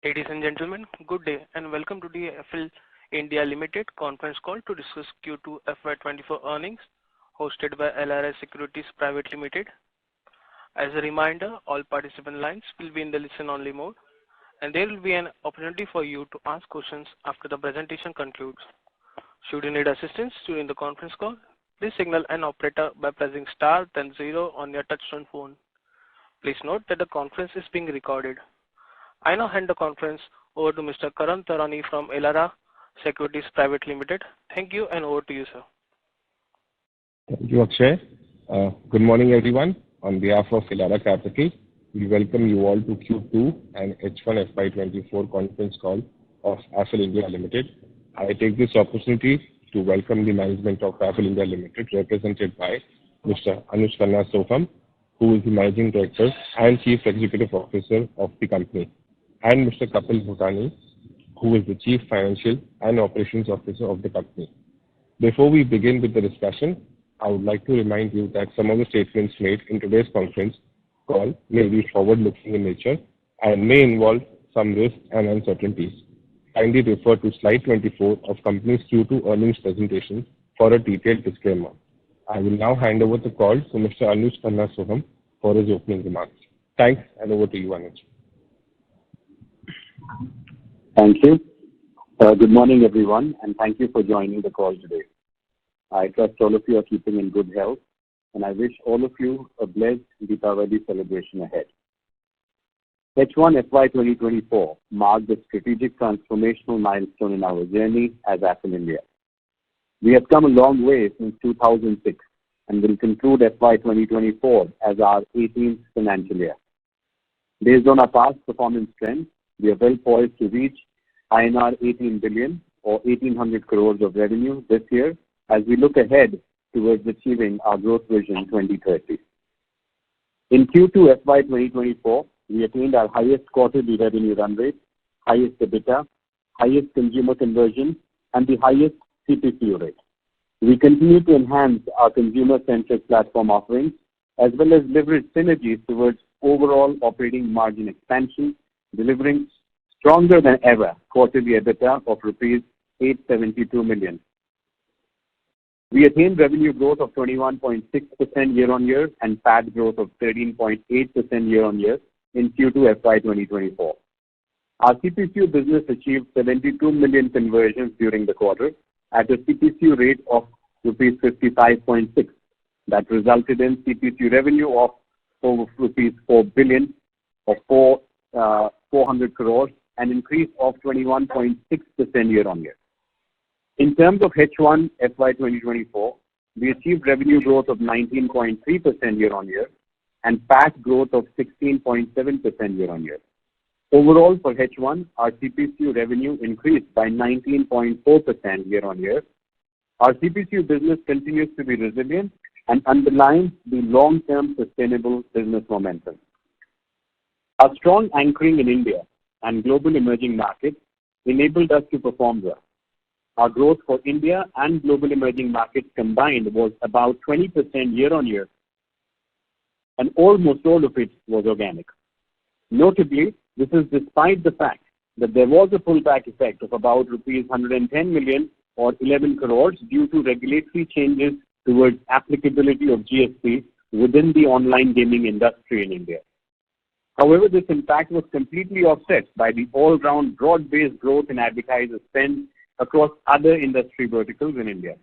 Ladies and gentlemen, good day and welcome to the Affle India Limited conference call to discuss Q2FY24 earnings hosted by LRS Securities Private Limited. As a reminder, all participant lines will be in the listen-only mode and there will be an opportunity for you to ask questions after the presentation concludes. Should you need assistance during the conference call, please signal an operator by pressing star then 0 on your touchtone phone. Please note that the conference is being recorded. I now hand the conference over to Mr. Karan Tarani from LRS Securities Private Limited. Thank you and over to you, sir. Thank you, Akshay. Good morning, everyone. On behalf of LRS Capital, we welcome you all to Q2 and H1 FY24 conference call of Affle India Limited. I take this opportunity to welcome the management of Affle India Limited, represented by Mr. Anuj Khanna Soham, who is the Managing Director and Chief Executive Officer of the company, and Mr. Kapil Bhutani, who is the Chief Financial and Operations Officer of the company. Before we begin with the discussion, I would like to remind you that some of the statements made in today's conference call may be forward-looking in nature and may involve some risks and uncertainties. Kindly refer to slide 24 of company's Q2 earnings presentation for a detailed disclaimer. I will now hand over the call to Mr. Anuj Khanna Soham for his opening remarks. Thanks, and over to you, Anuj. Thank you. Good morning, everyone, and thank you for joining the call today. I trust all of you are keeping in good health, and I wish all of you a blessed Deepavali celebration ahead. H1 FY 2024 marked a strategic transformational milestone in our journey as Affle India. We have come a long way since 2006 and will conclude FY 2024 as our 18th financial year. Based on our past performance trends, we are well poised to reach INR 18 billion or 1800 crores of revenue this year as we look ahead towards achieving our growth vision 2030. In Q2 FY 2024, we attained our highest quarterly revenue run rate, highest EBITDA, highest consumer conversion, and the highest CPCU rate. We continue to enhance our consumer-centric platform offerings as well as leverage synergies towards overall operating margin expansion, delivering stronger than ever quarterly EBITDA of rupees 872 million. We attained revenue growth of 21.6% year-on-year and PAT growth of 13.8% year-on-year in Q2 FY 2024. Our CPCU business achieved 72 million conversions during the quarter at a CPCU rate of rupees 55.6. That resulted in CPCU revenue of over rupees 4 billion or 400 crores, an increase of 21.6% year-on-year. In terms of H1 FY 2024, we achieved revenue growth of 19.3% year-on-year and PAT growth of 16.7% year-on-year. Overall, for H1, our CPCU revenue increased by 19.4% year-on-year. Our CPCU business continues to be resilient and underlines the long-term sustainable business momentum. Our strong anchoring in India and global emerging markets enabled us to perform well. Our growth for India and global emerging markets combined was about 20% year-on-year, and almost all of it was organic. Notably, this is despite the fact that there was a pullback effect of about rupees 110 million or 11 crores due to regulatory changes towards applicability of GST within the online gaming industry in India. However, this impact was completely offset by the all-round broad-based growth in advertiser spend across other industry verticals in India.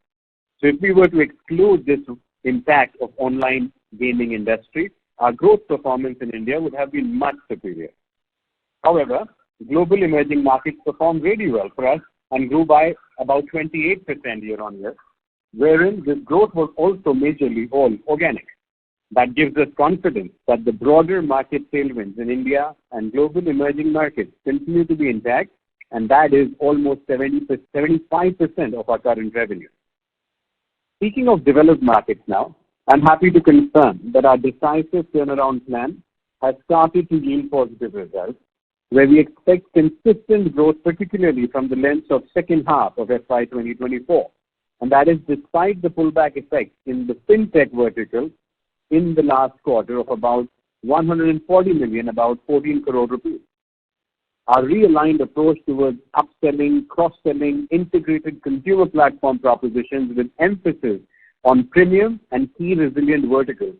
So if we were to exclude this impact of online gaming industry, our growth performance in India would have been much superior. However, global emerging markets performed really well for us and grew by about 28% year-on-year, wherein this growth was also majorly all organic. That gives us confidence that the broader market tailwinds in India and global emerging markets continue to be intact, and that is almost 75% of our current revenue. Speaking of developed markets now, I'm happy to confirm that our decisive turnaround plan has started to yield positive results, where we expect consistent growth, particularly from the lens of second half of FY 2024. And that is despite the pullback effect in the fintech vertical in the last quarter of about 140 million, about 14 crore rupees. our realigned approach towards upselling, cross-selling, integrated consumer platform propositions with emphasis on premium and key resilient verticals.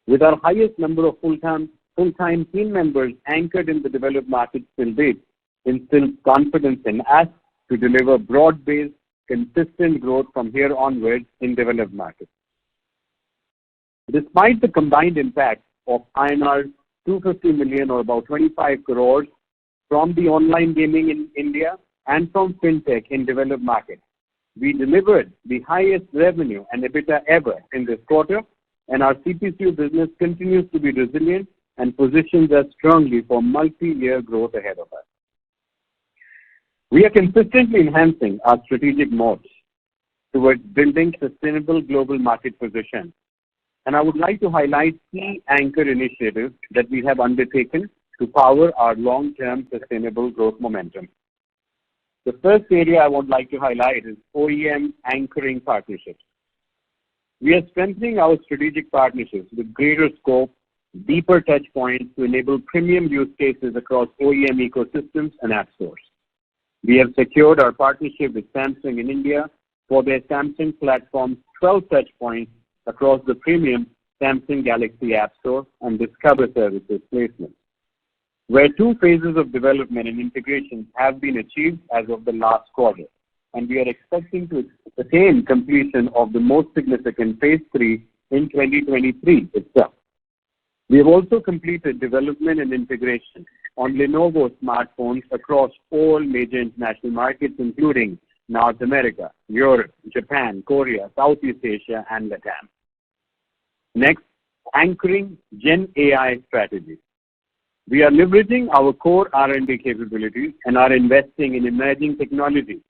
With our highest number of full-time team members anchored in the developed markets till date, instills confidence in us to deliver broad-based, consistent growth from here onwards in developed markets. Despite the combined impact of INR 250 million or about 25 crores from the online gaming in India and from fintech in developed markets, we delivered the highest revenue and EBITDA ever in this quarter, and our CPCU business continues to be resilient and positions us strongly for multi-year growth ahead of us. We are consistently enhancing our strategic moats towards building sustainable global market position, and I would like to highlight key anchor initiatives that we have undertaken to power our long-term sustainable growth momentum. The first area I would like to highlight is OEM anchoring partnerships. We are strengthening our strategic partnerships with greater scope, deeper touch points to enable premium use cases across OEM ecosystems and app stores. We have secured our partnership with Samsung in India for their Samsung platform's 12 touch points across the premium Samsung Galaxy App Store and Discover services placement, where 2 phases of development and integration have been achieved as of the last quarter, and we are expecting to attain completion of the most significant phase 3 in 2023 itself. We have also completed development and integration on Lenovo smartphones across all major international markets, including North America, Europe, Japan, Korea, Southeast Asia, and Latam. Next, anchoring Gen AI strategy. We are leveraging our core R&D capabilities and are investing in emerging technology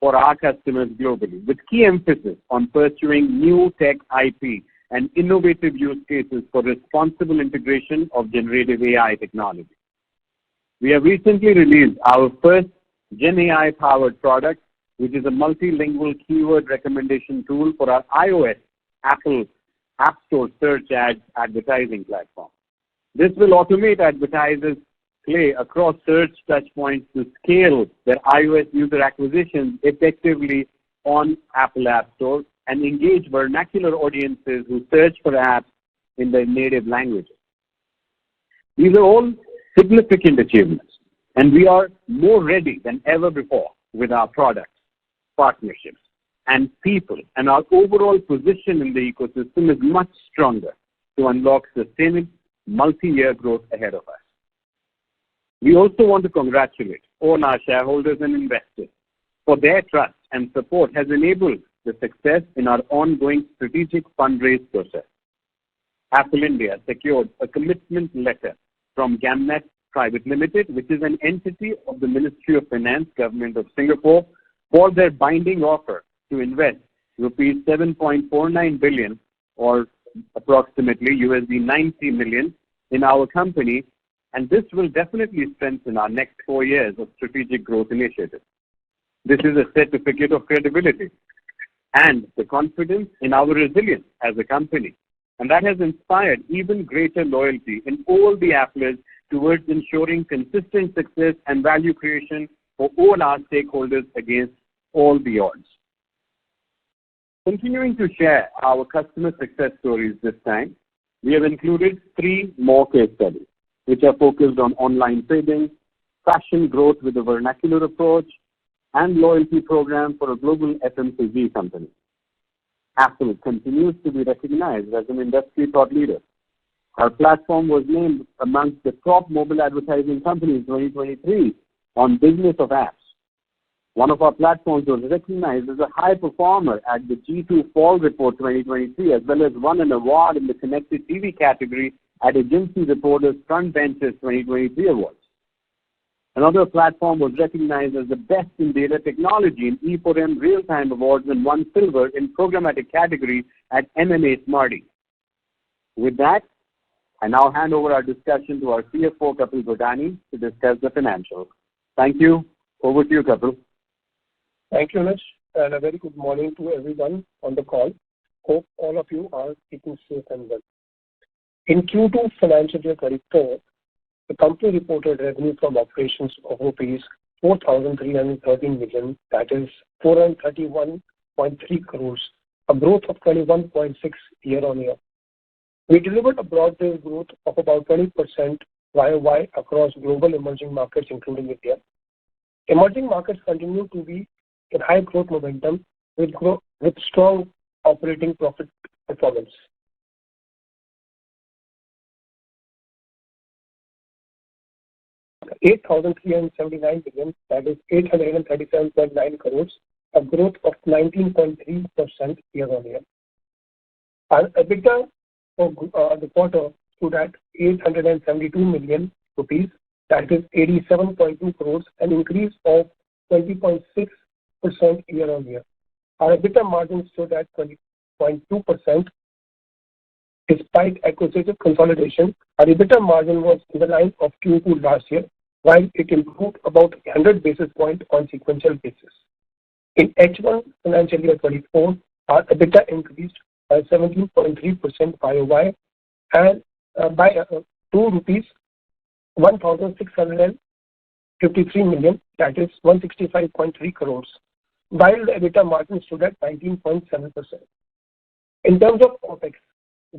for our customers globally, with key emphasis on pursuing new tech IP and innovative use cases for responsible integration of generative AI technology. We have recently released our first Gen AI-powered product, which is a multilingual keyword recommendation tool for our iOS Apple App Store search ads advertising platform. This will automate advertisers' play across search touchpoints to scale their iOS user acquisitions effectively on Apple App Store and engage vernacular audiences who search for apps in their native languages. These are all significant achievements, and we are more ready than ever before with our products, partnerships, and people, and our overall position in the ecosystem is much stronger to unlock sustainable multi-year growth ahead of us. We also want to congratulate all our shareholders and investors for their trust and support has enabled the success in our ongoing strategic fundraise process. Affle India secured a commitment letter from Gamnet Private Limited, which is an entity of the Ministry of Finance, Government of Singapore, for their binding offer to invest rupees 7.49 billion or approximately $90 million in our company, and this will definitely strengthen our next 4 years of strategic growth initiatives. This is a certificate of credibility and the confidence in our resilience as a company, and that has inspired even greater loyalty in all the Affles towards ensuring consistent success and value creation for all our stakeholders against all the odds. Continuing to share our customer success stories this time, we have included 3 more case studies, which are focused on online trading, fashion growth with a vernacular approach, and loyalty program for a global FMCG company. Affle continues to be recognized as an industry thought leader. Our platform was named amongst the top mobile advertising companies 2023 on Business of Apps. One of our platforms was recognized as a high performer at the Q2 Fall Report 2023, as well as won an award in the Connected TV category at Agency Reporters Front Benches 2023 Awards. Another platform was recognized as the best in data technology in E4M Real-Time Awards and won silver in programmatic category at MMA Smarty. With that, I now hand over our discussion to our CFO, Kapil Bhutani, to discuss the financials. Thank you. Over to you, Kapil. Thank you, Nish, and a very good morning to everyone on the call. Hope all of you are keeping safe and well. In Q2 financial year 24, the company reported revenue from operations of rupees 4,313 million, that is 431.3 crores, a growth of 21.6 year-on-year. We delivered a broad-based growth of about 20% YOY across global emerging markets, including India. Emerging markets continue to be in high growth momentum with strong operating profit performance. $8,379 billion, that is 837.9 crores, a growth of 19.3% year-on-year. Our EBITDA for the quarter stood at 872 million rupees, that is 87.2 crores, an increase of 20.6% year-on-year. Our EBITDA margin stood at 20.2%. Despite acquisitive consolidation, our EBITDA margin was in the line of Q2 last year, while it improved about 100 basis points on sequential basis. In H1 financial year 24, our EBITDA increased by 17.3% YOY and by 1,653 million, that is 165.3 crores, while the EBITDA margin stood at 19.7%. In terms of OPEX,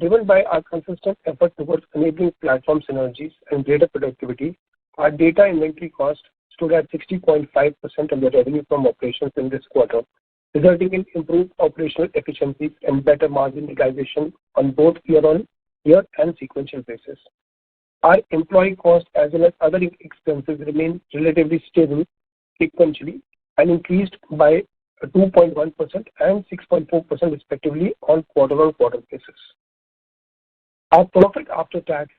driven by our consistent effort towards enabling platform synergies and greater productivity, our data inventory cost stood at 60.5% of the revenue from operations in this quarter, resulting in improved operational efficiencies and better margin realization on both year-on-year and sequential basis. Our employee cost as well as other expenses remain relatively stable sequentially and increased by 2.1% and 6.4% respectively on quarter-on-quarter basis. Our profit after tax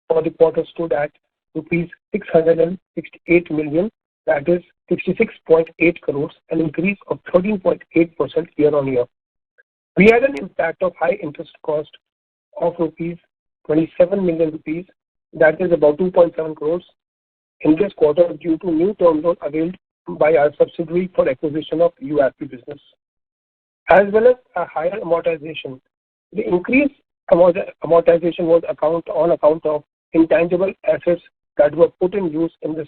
for the quarter stood at rupees 668 million, that is 66.8 crores, an increase of 13.8% year-on-year. We had an impact of high interest cost of 27 million rupees, that is about 2.7 crores, in this quarter due to new term loan availed by our subsidiary for acquisition of UAP business, as well as a higher amortization. The increased amortization was on account of intangible assets that were put in use in this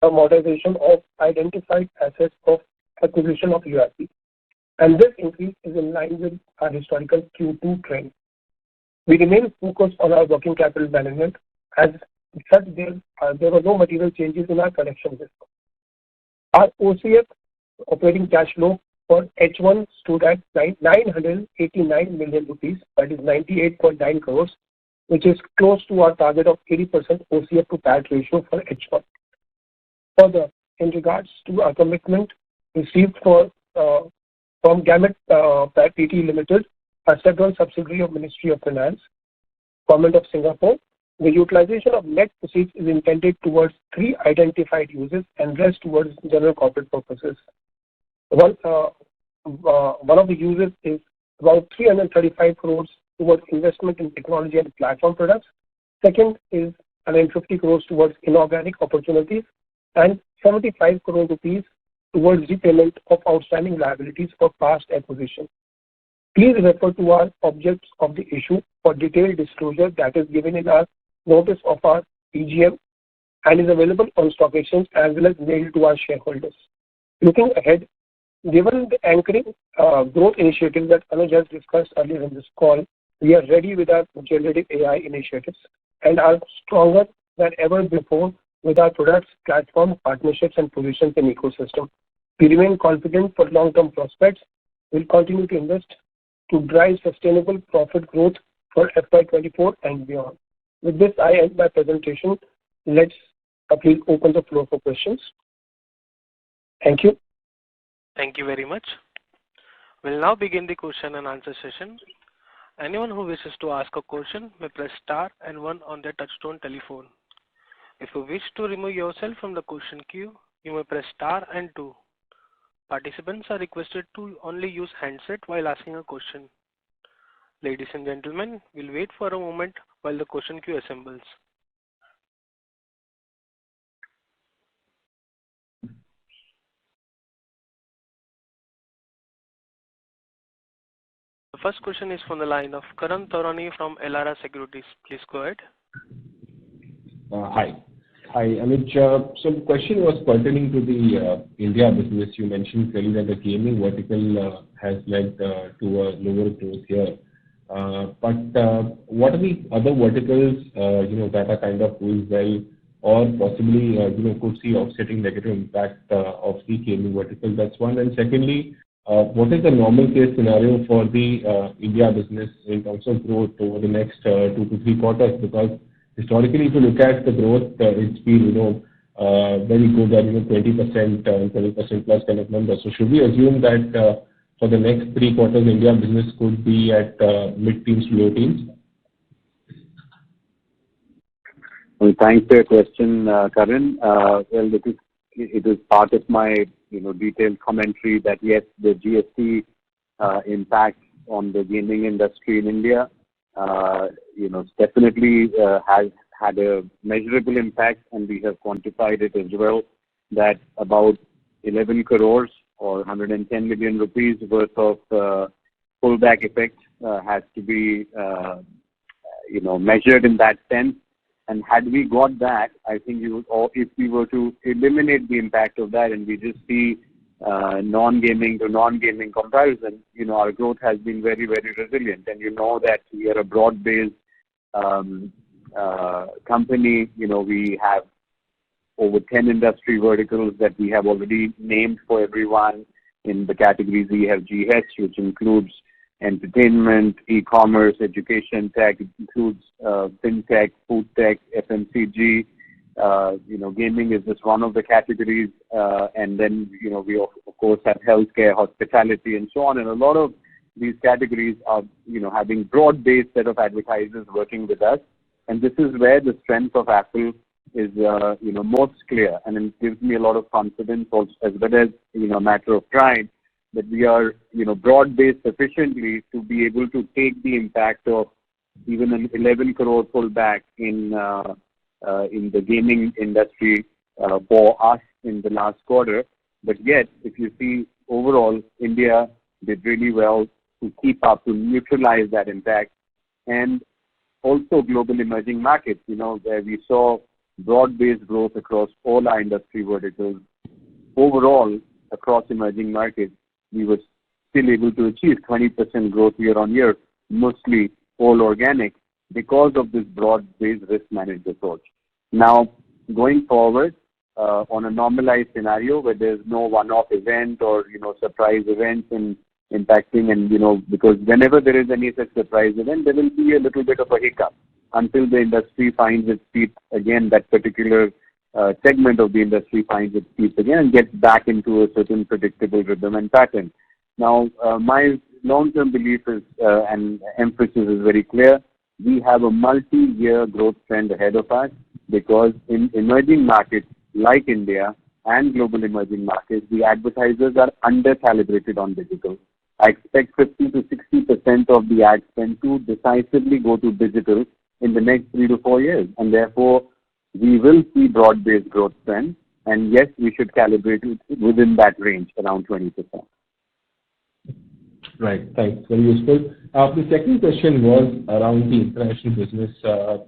amortization of identified assets of acquisition of UAP, and this increase is in line with our historical Q2 trend. We remain focused on our working capital management, as such there were no material changes in our collection risk. Our OCF, operating cash flow, for H1 stood at 989 million rupees, that is 98.9 crores, which is close to our target of 80% OCF to PAT ratio for H1. Further, in regards to our commitment received from Gamut PT Limited, a several subsidiary of Ministry of Finance, Government of Singapore, the utilization of net proceeds is intended towards 3 identified uses and rest towards general corporate purposes. One of the uses is about 335 crores towards investment in technology and platform products. Second is 150 crores towards inorganic opportunities and 75 crore rupees towards repayment of outstanding liabilities for past acquisition. Please refer to our objects of the issue for detailed disclosure that is given in our notice of our EGM and is available on stock exchange as well as mailed to our shareholders. Looking ahead, given the anchoring growth initiatives that Anuj has discussed earlier in this call, we are ready with our generative AI initiatives and are stronger than ever before with our products, platform, partnerships, and positions in ecosystem. We remain confident for long-term prospects. We'll continue to invest to drive sustainable profit growth for FY24 and beyond. With this, I end my presentation. Let's please open the floor for questions. Thank you. Thank you very much. We'll now begin the question and answer session. Anyone who wishes to ask a question may press star and 1 on their touchtone telephone. If you wish to remove yourself from the question queue, you may press star and 2. Participants are requested to only use handset while asking a question. Ladies and gentlemen, we'll wait for a moment while the question queue assembles. The first question is from the line of Karan Taurani from Elara Securities. Please go ahead. Hi. Hi, Anuj. So the question was pertaining to the India business. You mentioned clearly that the gaming vertical has led to a lower growth here. But what are the other verticals, that are kind of doing well or possibly, could see offsetting negative impact of the gaming vertical? That's one. And secondly, what is the normal case scenario for the India business in terms of growth over the next 2 to 3 quarters? Because historically, if you look at the growth, it's been, very good at, 20%, 20% plus kind of numbers. So should we assume that for the next 3 quarters, India business could be at mid-teens to low teens? Well, thanks for your question, Karan. Well, it is part of my detailed commentary that yes, the GST impact on the gaming industry in India, definitely has had a measurable impact, and we have quantified it as well. That about 11 crores or 110 million rupees worth of pullback effect has to be measured in that sense. And had we got that, I think or if we were to eliminate the impact of that and we just see non-gaming to non-gaming comparison, our growth has been very, very resilient. And that we are a broad-based company. We have over 10 industry verticals that we have already named for everyone. In the categories, we have GH, which includes entertainment, e-commerce, education tech, it includes fintech, food tech, FMCG. Gaming is just one of the categories, and then we of course have healthcare, hospitality, and so on. And a lot of these categories are having broad-based set of advertisers working with us, and this is where the strength of Affle is most clear, and it gives me a lot of confidence also, as well as a matter of pride, that we are broad-based sufficiently to be able to take the impact of even an 11 crore pullback in the gaming industry for us in the last quarter. But yet, if you see overall, India did really well to keep up, to neutralize that impact. And also global emerging markets, where we saw broad-based growth across all our industry verticals. Overall, across emerging markets, we were still able to achieve 20% growth year on year, mostly all organic, because of this broad-based risk-managed approach. Now, going forward, on a normalized scenario where there's no one-off event or surprise events in impacting, and because whenever there is any such surprise event, there will be a little bit of a hiccup until the industry finds its feet again. That particular segment of the industry finds its feet again and gets back into a certain predictable rhythm and pattern. Now, my long-term belief is and emphasis is very clear. We have a multi-year growth trend ahead of us, because in emerging markets like India and global emerging markets, the advertisers are under-calibrated on digital. I expect 50 to 60% of the ad spend to decisively go to digital in the next 3 to 4 years, and therefore we will see broad-based growth trend, and yes, we should calibrate it within that range, around 20%. Right, thanks. Very useful. The second question was around the international business. So,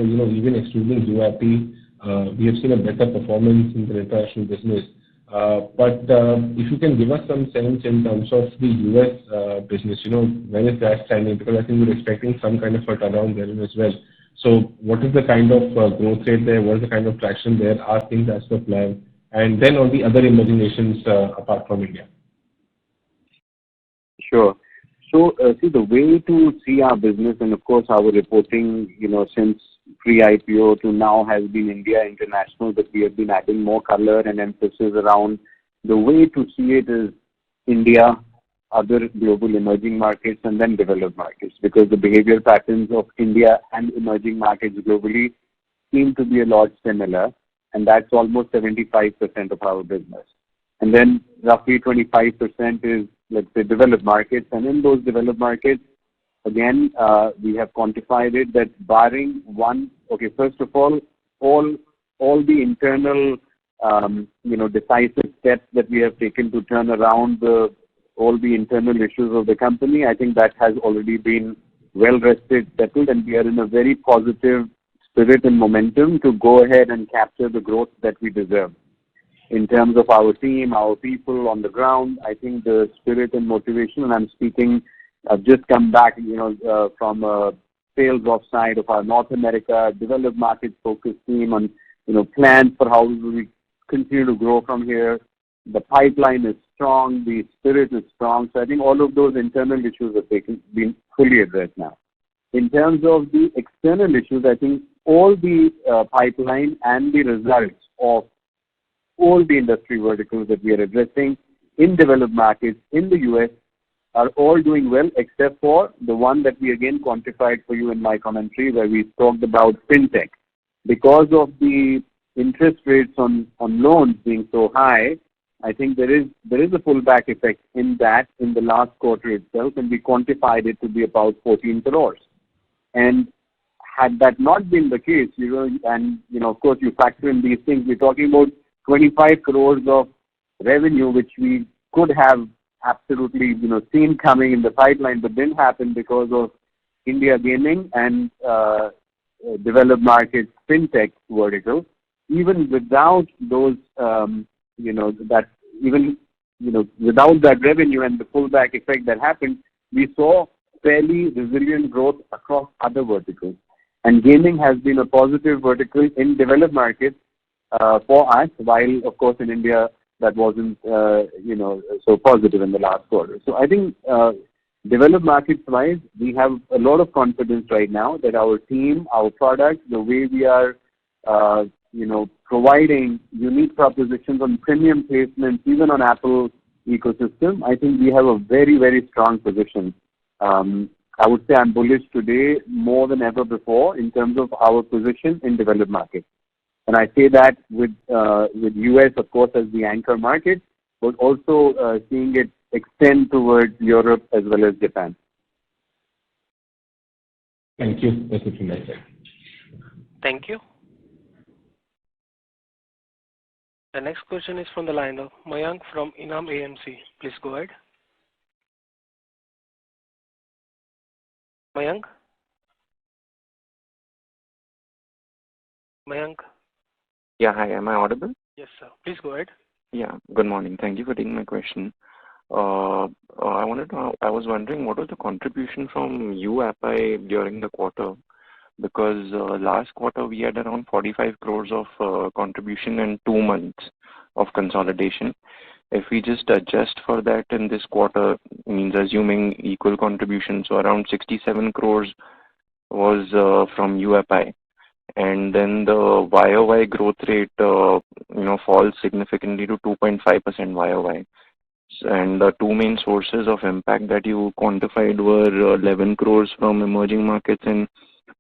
even excluding UAP, we have seen a better performance in the international business. But if you can give us some sense in terms of the US business, when is that standing? Because I think we're expecting some kind of a turnaround there as well. So what is the kind of growth rate there? What is the kind of traction there? Are things as per plan? And then on the other emerging nations apart from India. Sure. So, see, the way to see our business, and of course our reporting, since pre-IPO to now has been India International, but we have been adding more color and emphasis around. The way to see it is India, other global emerging markets, and then developed markets, because the behavior patterns of India and emerging markets globally seem to be a lot similar, and that's almost 75% of our business. And then roughly 25% is, let's say, developed markets, and in those developed markets, again, we have quantified it that barring one, first of all the internal, decisive steps that we have taken to turn around all the internal issues of the company, I think that has already been well rested, settled, and we are in a very positive spirit and momentum to go ahead and capture the growth that we deserve. In terms of our team, our people on the ground, I think the spirit and motivation, and I'm speaking, I've just come back, from a sales off side of our North America developed market focused team on, plans for how we continue to grow from here. The pipeline is strong, the spirit is strong. So I think all of those internal issues have been fully addressed now. In terms of the external issues, I think all the pipeline and the results of all the industry verticals that we are addressing in developed markets in the US are all doing well, except for the one that we again quantified for you in my commentary, where we talked about fintech. Because of the interest rates on loans being so high, I think there is a pullback effect in that in the last quarter itself, and we quantified it to be about 14 crores. And had that not been the case, of course you factor in these things, we're talking about 25 crores of revenue, which we could have absolutely, seen coming in the pipeline, but didn't happen because of India gaming and developed markets fintech vertical. Even without those, without that revenue and the pullback effect that happened, we saw fairly resilient growth across other verticals. And gaming has been a positive vertical in developed markets for us, while of course in India that wasn't so positive in the last quarter. So I think developed markets wise, we have a lot of confidence right now that our team, our product, the way we are providing unique propositions on premium placements, even on Apple ecosystem, I think we have a very, very strong position. I would say I'm bullish today more than ever before in terms of our position in developed markets. And I say that with US, of course, as the anchor market, but also seeing it extend towards Europe as well as Japan. Thank you. That's it from my side. Thank you. The next question is from the line of Mayank from Enam AMC. Please go ahead. Mayank? Mayank? Yeah, hi. Am I audible? Yes, sir. Please go ahead. Yeah. Good morning. Thank you for taking my question. I was wondering what was the contribution from UAPI during the quarter? Because last quarter we had around 45 crores of contribution in 2 months of consolidation. If we just adjust for that in this quarter, means assuming equal contribution, so around 67 crores was from UAPI. And then the YOY growth rate, falls significantly to 2.5% YOY. And the two main sources of impact that you quantified were 11 crores from emerging markets and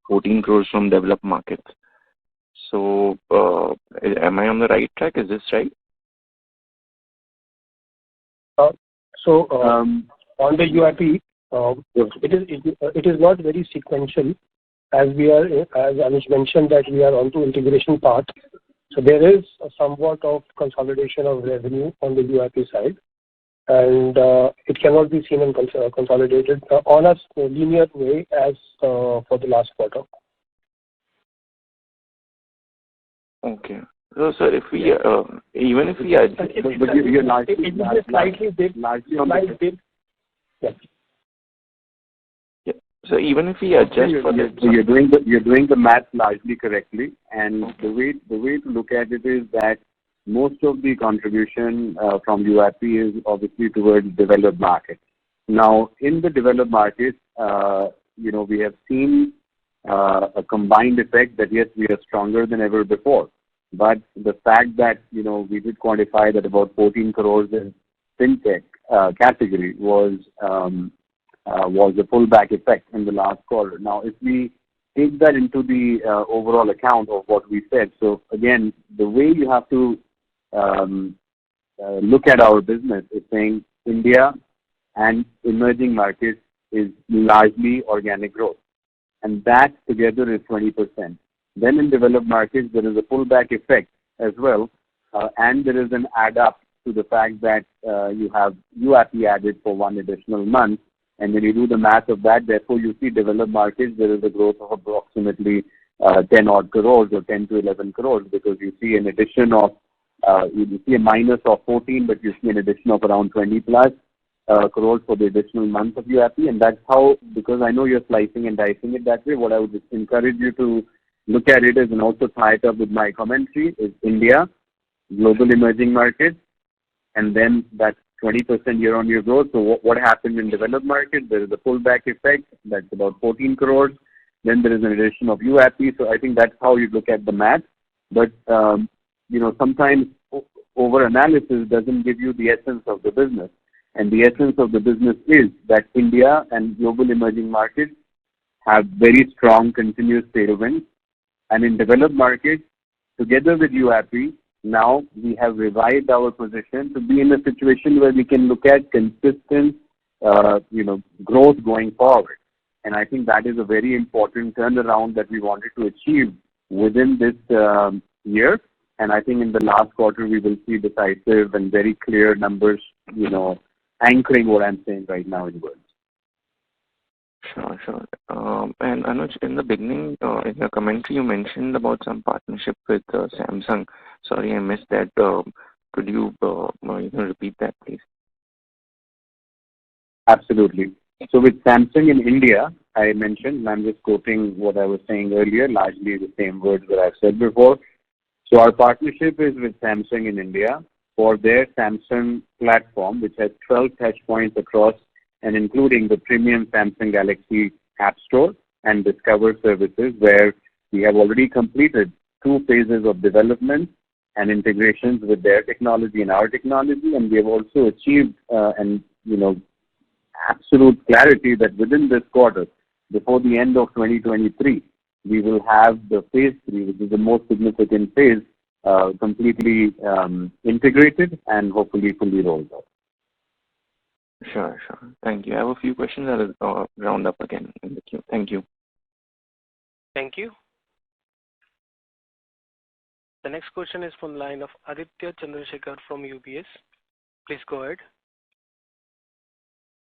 14 crores from developed markets. So, am I on the right track? Is this right? On the UIP, it is not very sequential, as Anuj mentioned that we are onto integration part. So there is somewhat of consolidation of revenue on the UIP side, and it cannot be seen and consolidated on a linear way as for the last quarter. Okay. So, sir, if we even if we you're largely on the dip. Yes. Yeah. So even if we adjust for that, so you're doing the math largely correctly, and the way to look at it is that most of the contribution from UIP is obviously towards developed markets. Now, in the developed markets, we have seen a combined effect that yes, we are stronger than ever before. But the fact that we did quantify that about 14 crores in fintech category was a pullback effect in the last quarter. Now, if we take that into the overall account of what we said, so again, the way you have to look at our business is saying India and emerging markets is largely organic growth, and that together is 20%. Then in developed markets, there is a pullback effect as well, and there is an add up to the fact that you have UAP added for 1 additional month, and when you do the math of that, therefore you see developed markets, there is a growth of approximately 10 odd crores or 10 to 11 crores, because you see an addition of, you see a minus of 14, but you see an addition of around 20 plus crores for the additional month of UAP. And that's how, because I know you're slicing and dicing it that way, what I would just encourage you to look at it is, and also tie it up with my commentary, is India, global emerging markets, and then that 20% year-on-year growth. So what happened in developed markets? There is a pullback effect. That's about 14 crores. Then there is an addition of UAP. So I think that's how you look at the math. But, sometimes over-analysis doesn't give you the essence of the business. And the essence of the business is that India and global emerging markets have very strong continuous tailwinds. And in developed markets, together with UAP, now we have revived our position to be in a situation where we can look at consistent, growth going forward. And I think that is a very important turnaround that we wanted to achieve within this year. And I think in the last quarter, we will see decisive and very clear numbers, anchoring what I'm saying right now in words. Sure. And Anuj, in the beginning, in the commentary, you mentioned about some partnership with Samsung. Sorry, I missed that. Could you repeat that, please? Absolutely. So with Samsung in India, I mentioned, and I'm just quoting what I was saying earlier, largely the same words that I've said before. So our partnership is with Samsung in India for their Samsung platform, which has 12 touch points across and including the premium Samsung Galaxy App Store and Discover services, where we have already completed 2 phases of development and integrations with their technology and our technology. And we have also achieved, absolute clarity that within this quarter, before the end of 2023, we will have the phase 3, which is the most significant phase, completely integrated and hopefully fully rolled out. Sure. Thank you. I have a few questions. I'll round up again in the queue. Thank you. Thank you. The next question is from the line of Aditya Chandrasekhar from UBS. Please go ahead.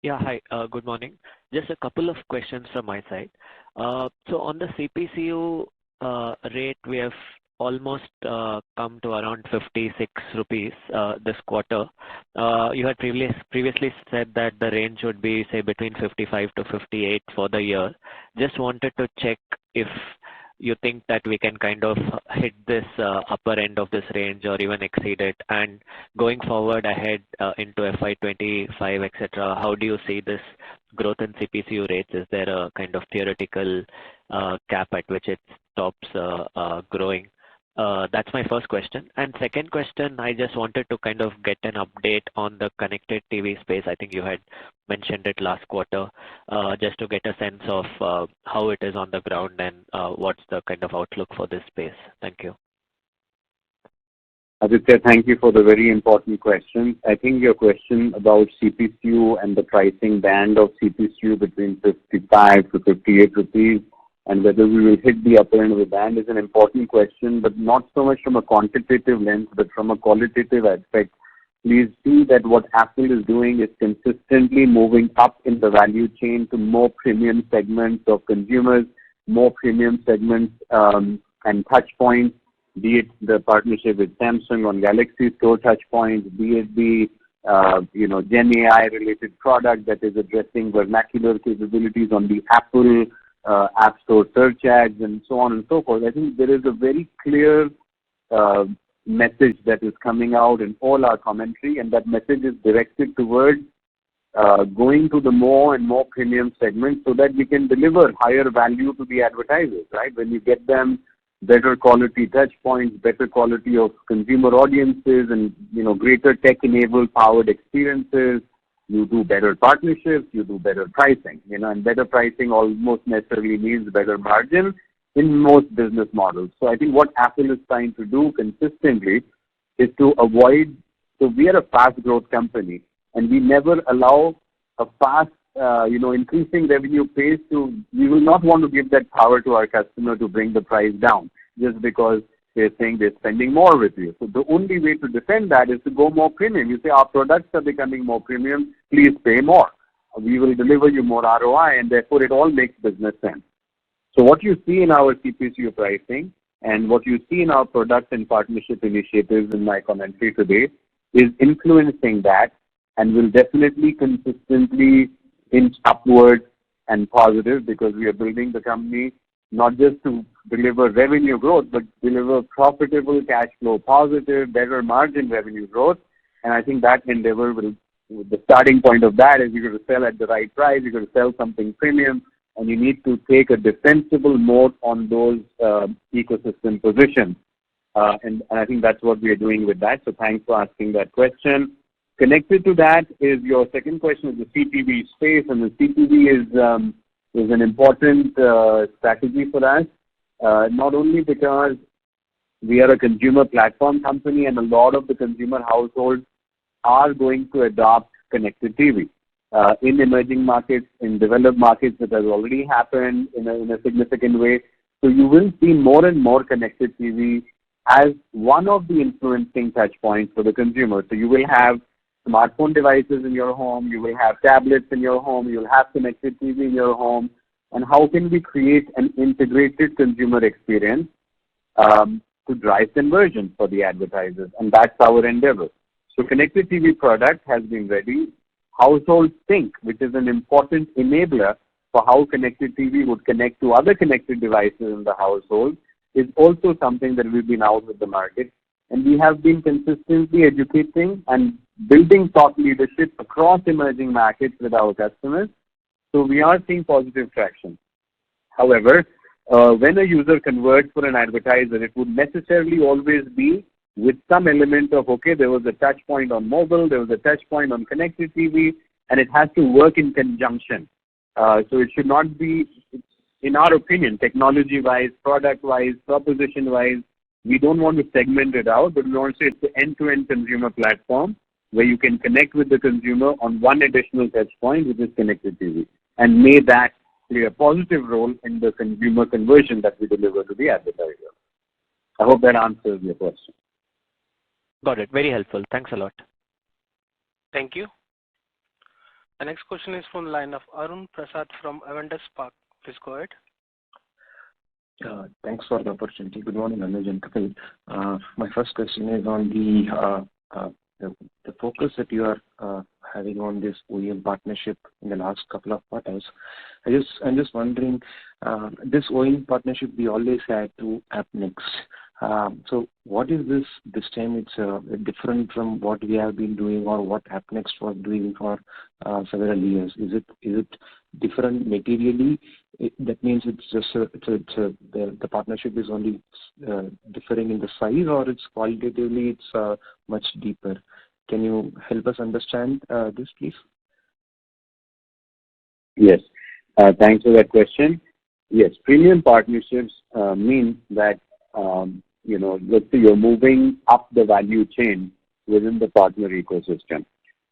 Yeah, hi. Good morning. Just a couple of questions from my side. So on the CPCU rate, we have almost come to around 56 rupees this quarter. You had previously said that the range would be, say, between 55 to 58 for the year. Just wanted to check if you think that we can kind of hit this upper end of this range or even exceed it. And going forward ahead into FY25, etc., how do you see this growth in CPCU rates? Is there a kind of theoretical cap at which it stops growing? That's my first question. And second question, I just wanted to kind of get an update on the connected TV space. I think you had mentioned it last quarter, just to get a sense of how it is on the ground and what's the kind of outlook for this space. Thank you. Aditya, thank you for the very important question. I think your question about CPCU and the pricing band of CPCU between 55 to 58 rupees and whether we will hit the upper end of the band is an important question, but not so much from a quantitative lens, but from a qualitative aspect. Please see that what Affle is doing is consistently moving up in the value chain to more premium segments of consumers, more premium segments and touch points, be it the partnership with Samsung on Galaxy Store touch points, be it the Gen AI related product that is addressing vernacular capabilities on the Apple App Store search ads and so on and so forth. I think there is a very clear message that is coming out in all our commentary, and that message is directed towards going to the more and more premium segments so that we can deliver higher value to the advertisers, right? When you get them better quality touch points, better quality of consumer audiences, and greater tech-enabled powered experiences, you do better partnerships, you do better pricing, and better pricing almost necessarily means better margin in most business models. So I think what Affle is trying to do consistently is to avoid, so we are a fast growth company and we never allow a fast, increasing revenue pace we will not want to give that power to our customer to bring the price down just because they're saying they're spending more with you. So the only way to defend that is to go more premium. You say our products are becoming more premium, please pay more. We will deliver you more ROI, and therefore it all makes business sense. So what you see in our CPCU pricing and what you see in our product and partnership initiatives in my commentary today is influencing that and will definitely consistently inch upward and positive, because we are building the company not just to deliver revenue growth, but deliver profitable cash flow positive, better margin revenue growth. And I think that endeavor will, the starting point of that is you're going to sell at the right price, you're going to sell something premium, and you need to take a defensible mode on those ecosystem positions. And I think that's what we are doing with that. So thanks for asking that question. Connected to that is your second question, is the CTV space, and the CTV is an important strategy for us, not only because we are a consumer platform company and a lot of the consumer households are going to adopt connected TV. In emerging markets, in developed markets, that has already happened in a significant way. So you will see more and more connected TV as one of the influencing touch points for the consumer. So you will have smartphone devices in your home, you will have tablets in your home, you will have connected TV in your home. And how can we create an integrated consumer experience to drive conversion for the advertisers? And that's our endeavor. So connected TV product has been ready. Household sync, which is an important enabler for how connected TV would connect to other connected devices in the household, is also something that we've been out with the market. And we have been consistently educating and building thought leadership across emerging markets with our customers. So we are seeing positive traction. However, when a user converts for an advertiser, it would necessarily always be with some element of, okay, there was a touch point on mobile, there was a touch point on connected TV, and it has to work in conjunction. So it should not be, in our opinion, technology-wise, product-wise, proposition-wise, we don't want to segment it out, but we want to say it's the end-to-end consumer platform where you can connect with the consumer on one additional touch point, which is connected TV. And may that play a positive role in the consumer conversion that we deliver to the advertiser. I hope that answers your question. Got it. Very helpful. Thanks a lot. Thank you. The next question is from the line of Arun Prasad from Avendus Spark. Please go ahead. Thanks for the opportunity. Good morning, Anuj and Kapil. My first question is on the focus that you are having on this OEM partnership in the last couple of quarters. I'm just wondering, this OEM partnership we always had to AppNext. So what is this time? It's different from what we have been doing or what AppNext was doing for several years. Is it different materially? That means it's just the partnership is only differing in the size, or it's qualitatively it's much deeper. Can you help us understand this, please? Yes. Thanks for that question. Yes, premium partnerships mean that let's say you're moving up the value chain within the partner ecosystem.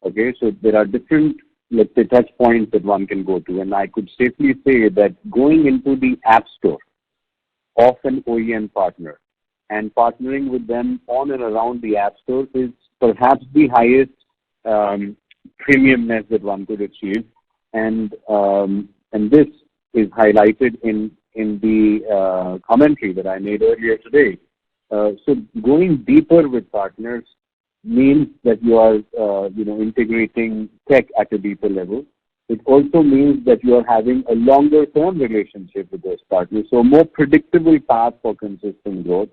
Okay, so there are different, let's say, touch points that one can go to, and I could safely say that going into the app store of an OEM partner and partnering with them on and around the app store is perhaps the highest premiumness that one could achieve, and this is highlighted in the commentary that I made earlier today. So going deeper with partners means that you are, integrating tech at a deeper level. It also means that you are having a longer-term relationship with those partners, so a more predictable path for consistent growth,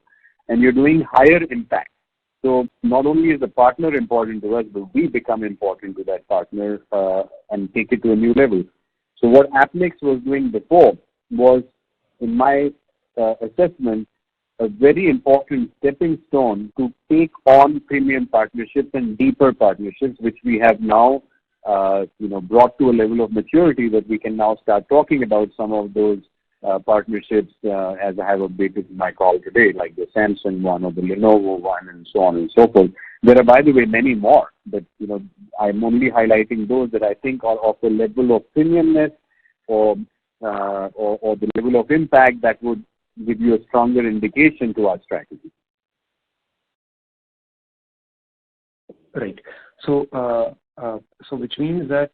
and you're doing higher impact. So not only is the partner important to us, but we become important to that partner and take it to a new level. So what AppNext was doing before was, in my assessment, a very important stepping stone to take on premium partnerships and deeper partnerships, which we have now, brought to a level of maturity that we can now start talking about some of those partnerships, as I have updated in my call today, like the Samsung one or the Lenovo one, and so on and so forth. There are, by the way, many more, but I'm only highlighting those that I think are of the level of premiumness or the level of impact that would give you a stronger indication to our strategy. Right. So which means that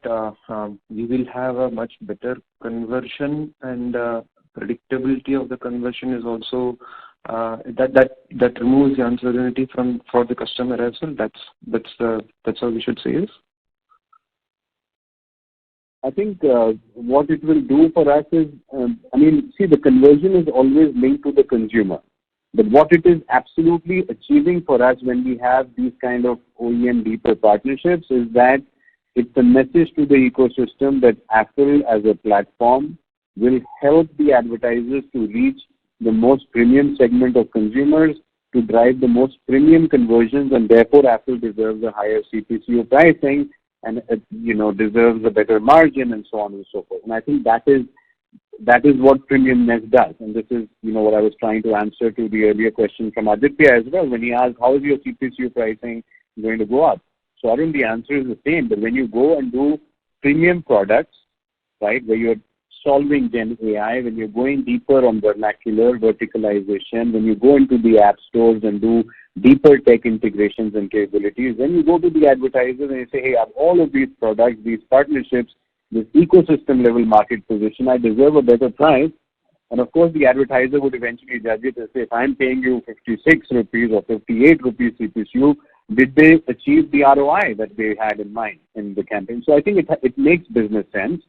we will have a much better conversion and predictability of the conversion is also that removes the uncertainty for the customer as well. That's how we should say is. I think what it will do for us is, see, the conversion is always linked to the consumer. But what it is absolutely achieving for us when we have these kind of OEM deeper partnerships is that it's a message to the ecosystem that Affle as a platform will help the advertisers to reach the most premium segment of consumers, to drive the most premium conversions, and therefore Affle deserves a higher CPCU pricing and deserves a better margin and so on and so forth. And I think that is what premiumness does. And this is what I was trying to answer to the earlier question from Aditya as well when he asked, how is your CPCU pricing going to go up? So Arun, the answer is the same, but when you go and do premium products, right, where you're solving Gen AI, when you're going deeper on vernacular, verticalization, when you go into the app stores and do deeper tech integrations and capabilities, then you go to the advertisers and you say, hey, I have all of these products, these partnerships, this ecosystem level market position, I deserve a better price. And of course, the advertiser would eventually judge it and say, if I'm paying you 56 rupees or 58 rupees CPCU, did they achieve the ROI that they had in mind in the campaign? So I think it makes business sense.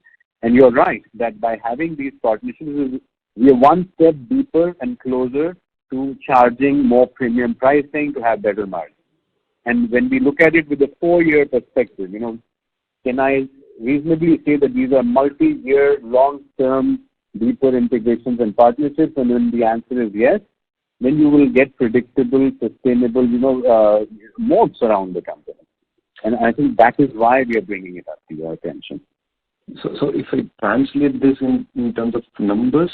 And you're right that by having these partnerships, we are one step deeper and closer to charging more premium pricing to have better margins. And when we look at it with a 4-year perspective, can I reasonably say that these are multi-year, long-term, deeper integrations and partnerships? And when the answer is yes, then you will get predictable, sustainable, moats around the company. And I think that is why we are bringing it up to your attention. So if I translate this in terms of numbers,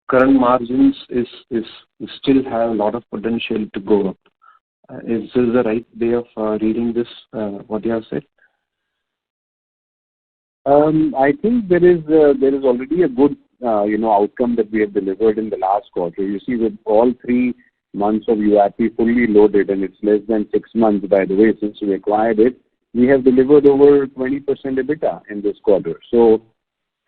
current margins is still have a lot of potential to go up. Is this the right way of reading this, what you have said? I think there is already a good outcome that we have delivered in the last quarter. You see, with all 3 months of UAP fully loaded, and it's less than 6 months, by the way, since we acquired it, we have delivered over 20% EBITDA in this quarter. So,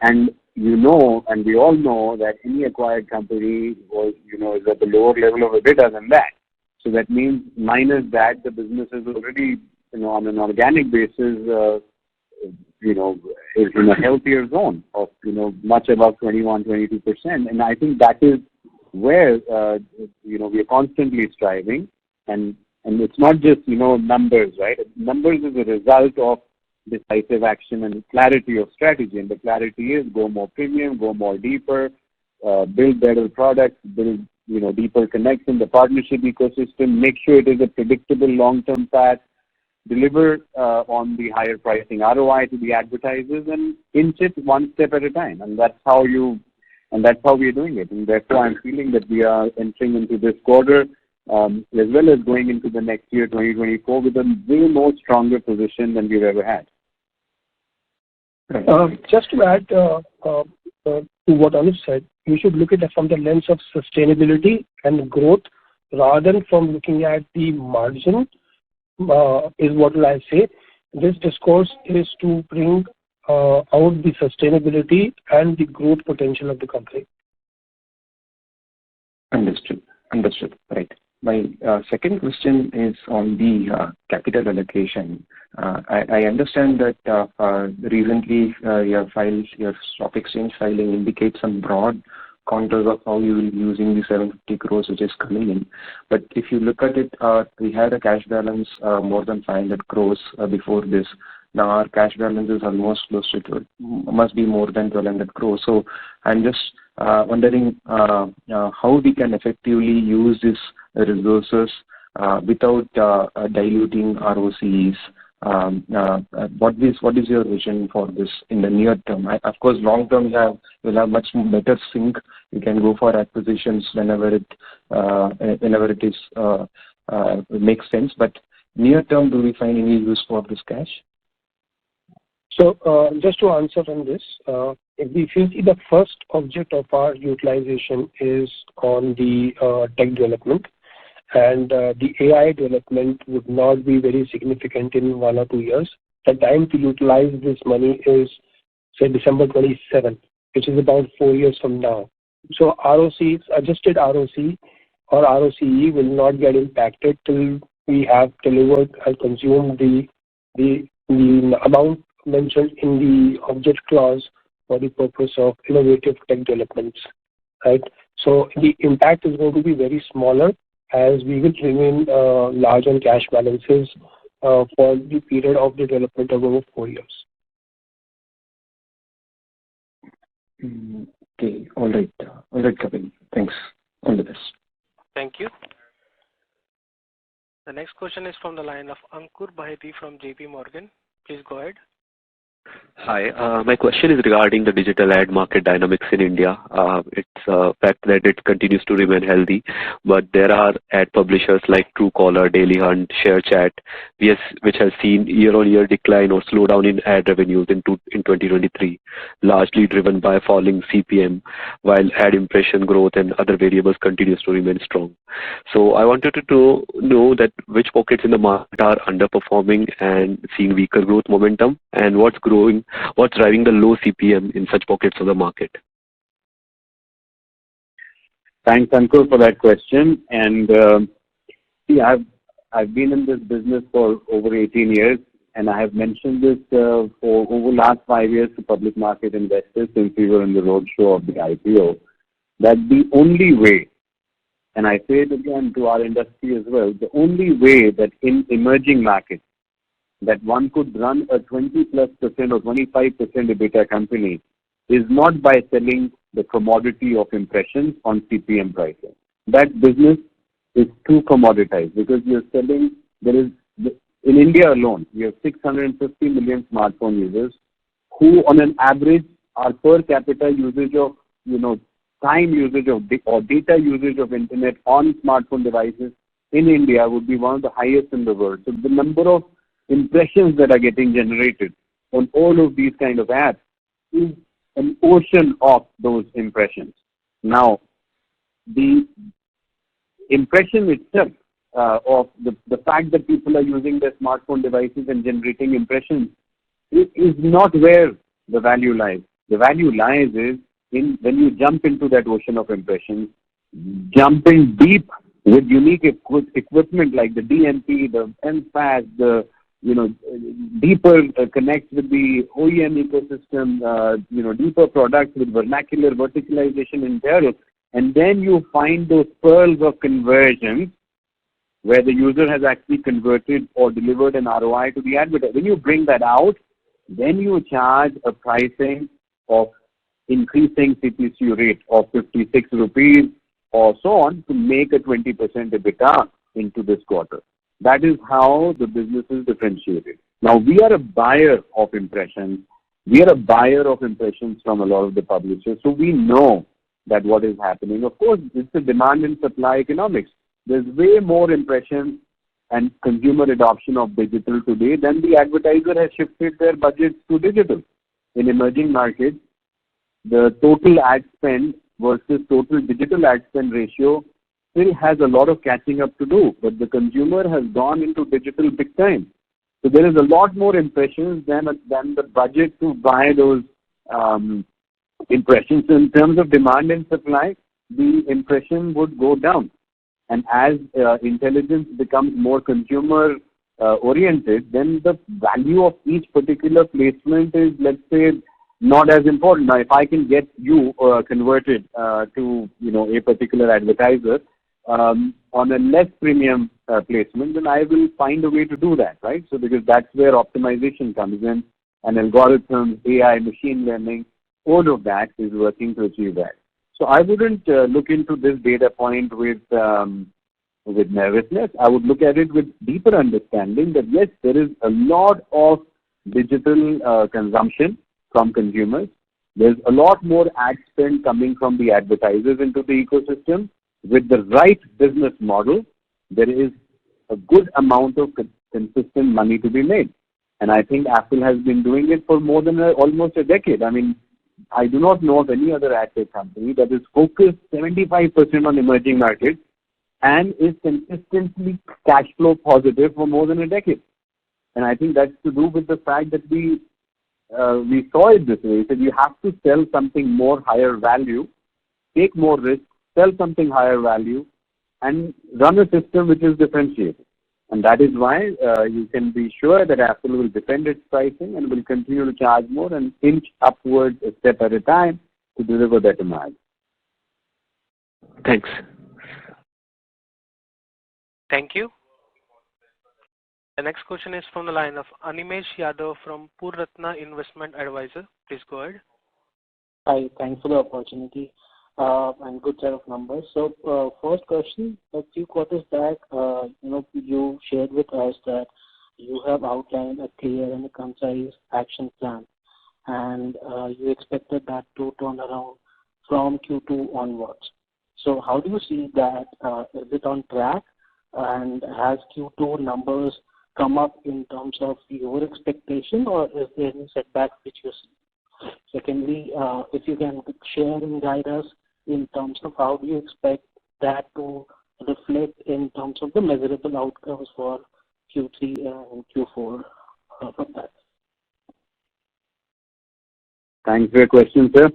and and we all know that any acquired company was, is at the lower level of EBITDA than that. So that means minus that, the business is already, on an organic basis, is in a healthier zone of, much above 21-22%. And I think that is where, we are constantly striving. And it's not just, numbers, right? Numbers is a result of decisive action and clarity of strategy. And the clarity is go more premium, go more deeper, build better products, build, deeper connects in the partnership ecosystem, make sure it is a predictable long-term path, deliver on the higher pricing ROI to the advertisers, and inch it one step at a time. And that's how we're doing it. And therefore, I'm feeling that we are entering into this quarter, as well as going into the next year, 2024, with a way more stronger position than we've ever had. Just to add to what Anuj said, you should look at it from the lens of sustainability and growth rather than from looking at the margin, is what will I say. This discourse is to bring out the sustainability and the growth potential of the company. Understood. Right. My second question is on the capital allocation. I understand that recently your stock exchange filing indicates some broad contours of how you will be using the 750 crores which is coming in. But if you look at it, we had a cash balance more than 500 crores before this. Now our cash balance is almost close to must be more than 1,200 crores. So I'm just wondering how we can effectively use these resources without diluting ROCEs. What is your vision for this in the near term? Of course, long term you'll have much better sync. You can go for acquisitions whenever it makes sense. But near term, do we find any use for this cash? So just to answer on this, if you see the first object of our utilization is on the tech development, and the AI development would not be very significant in 1 or 2 years. The time to utilize this money is, say, December 27, which is about 4 years from now. So ROCs, adjusted ROC or ROCE will not get impacted till we have delivered and consumed the amount mentioned in the object clause for the purpose of innovative tech developments, right? So the impact is going to be very smaller as we will remain large on cash balances for the period of the development of over 4 years. Okay, all right, Kapil. Thanks. All the best. Thank you. The next question is from the line of Ankur Baheti from JP Morgan. Please go ahead. Hi, my question is regarding the digital ad market dynamics in India. It's a fact that it continues to remain healthy, but there are ad publishers like Truecaller, Daily Hunt, ShareChat, which has seen year-on-year decline or slowdown in ad revenues in 2023, largely driven by falling CPM, while ad impression growth and other variables continues to remain strong. So I wanted to know that which pockets in the market are underperforming and seeing weaker growth momentum, and what's driving the low CPM in such pockets of the market? Thanks, Ankur, for that question. And see, I've been in this business for over 18 years, and I have mentioned this for over the last 5 years to public market investors since we were in the roadshow of the IPO, that the only way, and I say it again to our industry as well, the only way that in emerging markets that one could run a 20+% or 25% EBITDA company is not by selling the commodity of impressions on CPM pricing. That business is too commoditized because you're selling, in India alone, we have 650 million smartphone users who on an average are per capita usage of, time usage of or data usage of internet on smartphone devices in India would be one of the highest in the world. So the number of impressions that are getting generated on all of these kind of ads is an ocean of those impressions. Now, the impression itself of the fact that people are using their smartphone devices and generating impressions is not where the value lies. The value lies is in when you jump into that ocean of impressions, jumping deep with unique equipment like the DMP, the MFAS, the deeper connects with the OEM ecosystem, deeper products with vernacular verticalization in there, and then you find those pearls of conversion where the user has actually converted or delivered an ROI to the advertiser. When you bring that out, then you charge a pricing of increasing CPCU rate of 56 rupees or so on to make a 20% EBITDA into this quarter. That is how the business is differentiated. Now, we are a buyer of impressions. We are a buyer of impressions from a lot of the publishers. So we know that what is happening. Of course, it's a demand and supply economics. There's way more impressions and consumer adoption of digital today than the advertiser has shifted their budgets to digital. In emerging markets, the total ad spend versus total digital ad spend ratio still has a lot of catching up to do, but the consumer has gone into digital big time. So there is a lot more impressions than the budget to buy those impressions. So in terms of demand and supply, the impression would go down. And as intelligence becomes more consumer oriented, then the value of each particular placement is, let's say, not as important. Now, if I can get you converted to a particular advertiser on a less premium placement, then I will find a way to do that, right? So because that's where optimization comes in, and algorithms, AI, machine learning, all of that is working to achieve that. So I wouldn't look into this data point with nervousness. I would look at it with deeper understanding that yes, there is a lot of digital consumption from consumers. There's a lot more ad spend coming from the advertisers into the ecosystem. With the right business model, there is a good amount of consistent money to be made. And I think Affle has been doing it for more than almost a decade. I mean, I do not know of any other ad tech company that is focused 75% on emerging markets and is consistently cash flow positive for more than a decade. And I think that's to do with the fact that we saw it this way. So you have to sell something more higher value take more risk, sell something higher value, and run a system which is differentiated. And that is why you can be sure that Affle will defend its pricing and will continue to charge more and inch upwards a step at a time to deliver better margins. Thanks. Thank you. The next question is from the line of Animesh Yadav from Purratna Investment Advisor. Please go ahead. Hi, thanks for the opportunity and good set of numbers. So, first question: a few quarters back, you shared with us that you have outlined a clear and a concise action plan, and you expected that to turn around from Q2 onwards. So, how do you see that? Is it on track? And has Q2 numbers come up in terms of your expectation, or is there any setback which you see? Secondly, if you can share and guide us in terms of how do you expect that to reflect in terms of the measurable outcomes for Q3 and Q4 from that. Thanks for your question, sir.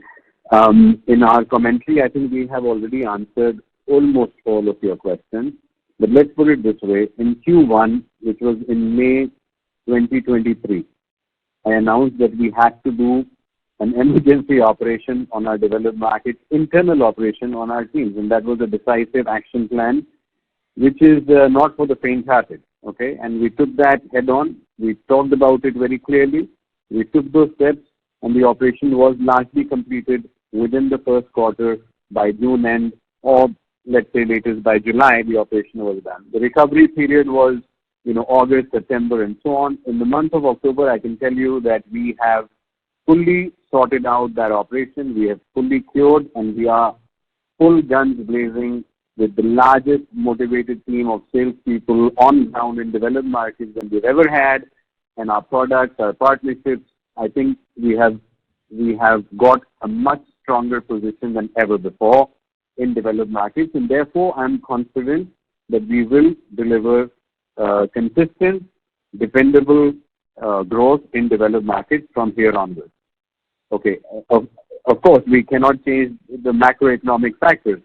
In our commentary, I think we have already answered almost all of your questions. But let's put it this way. In Q1, which was in May 2023, I announced that we had to do an emergency operation on our developed markets, internal operation on our teams. And that was a decisive action plan, which is not for the faint-hearted. Okay? And we took that head on. We talked about it very clearly. We took those steps, and the operation was largely completed within the first quarter by June end, or let's say latest by July, the operation was done. The recovery period was, August, September, and so on. In the month of October, I can tell you that we have fully sorted out that operation. We have fully cured, and we are full guns blazing with the largest motivated team of salespeople on ground in developed markets than we've ever had. And our products, our partnerships, I think we have got a much stronger position than ever before in developed markets, and therefore I'm confident that we will deliver consistent, dependable growth in developed markets from here onwards. Okay, of course we cannot change the macroeconomic factors,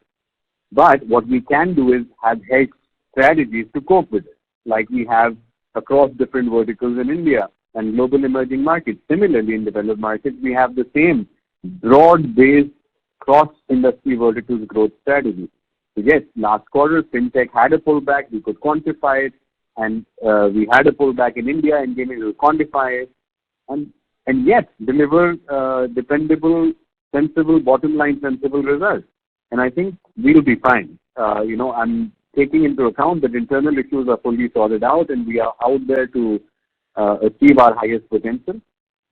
but what we can do is have health strategies to cope with it, like we have across different verticals in India and global emerging markets. Similarly, in developed markets, we have the same broad-based cross-industry verticals growth strategy. So yes, last quarter, FinTech had a pullback. We could quantify it. And we had a pullback in India, and gaming will quantify it. And yet, deliver dependable, sensible, bottom line sensible results. And I think we'll be fine. I'm taking into account that internal issues are fully sorted out, and we are out there to achieve our highest potential.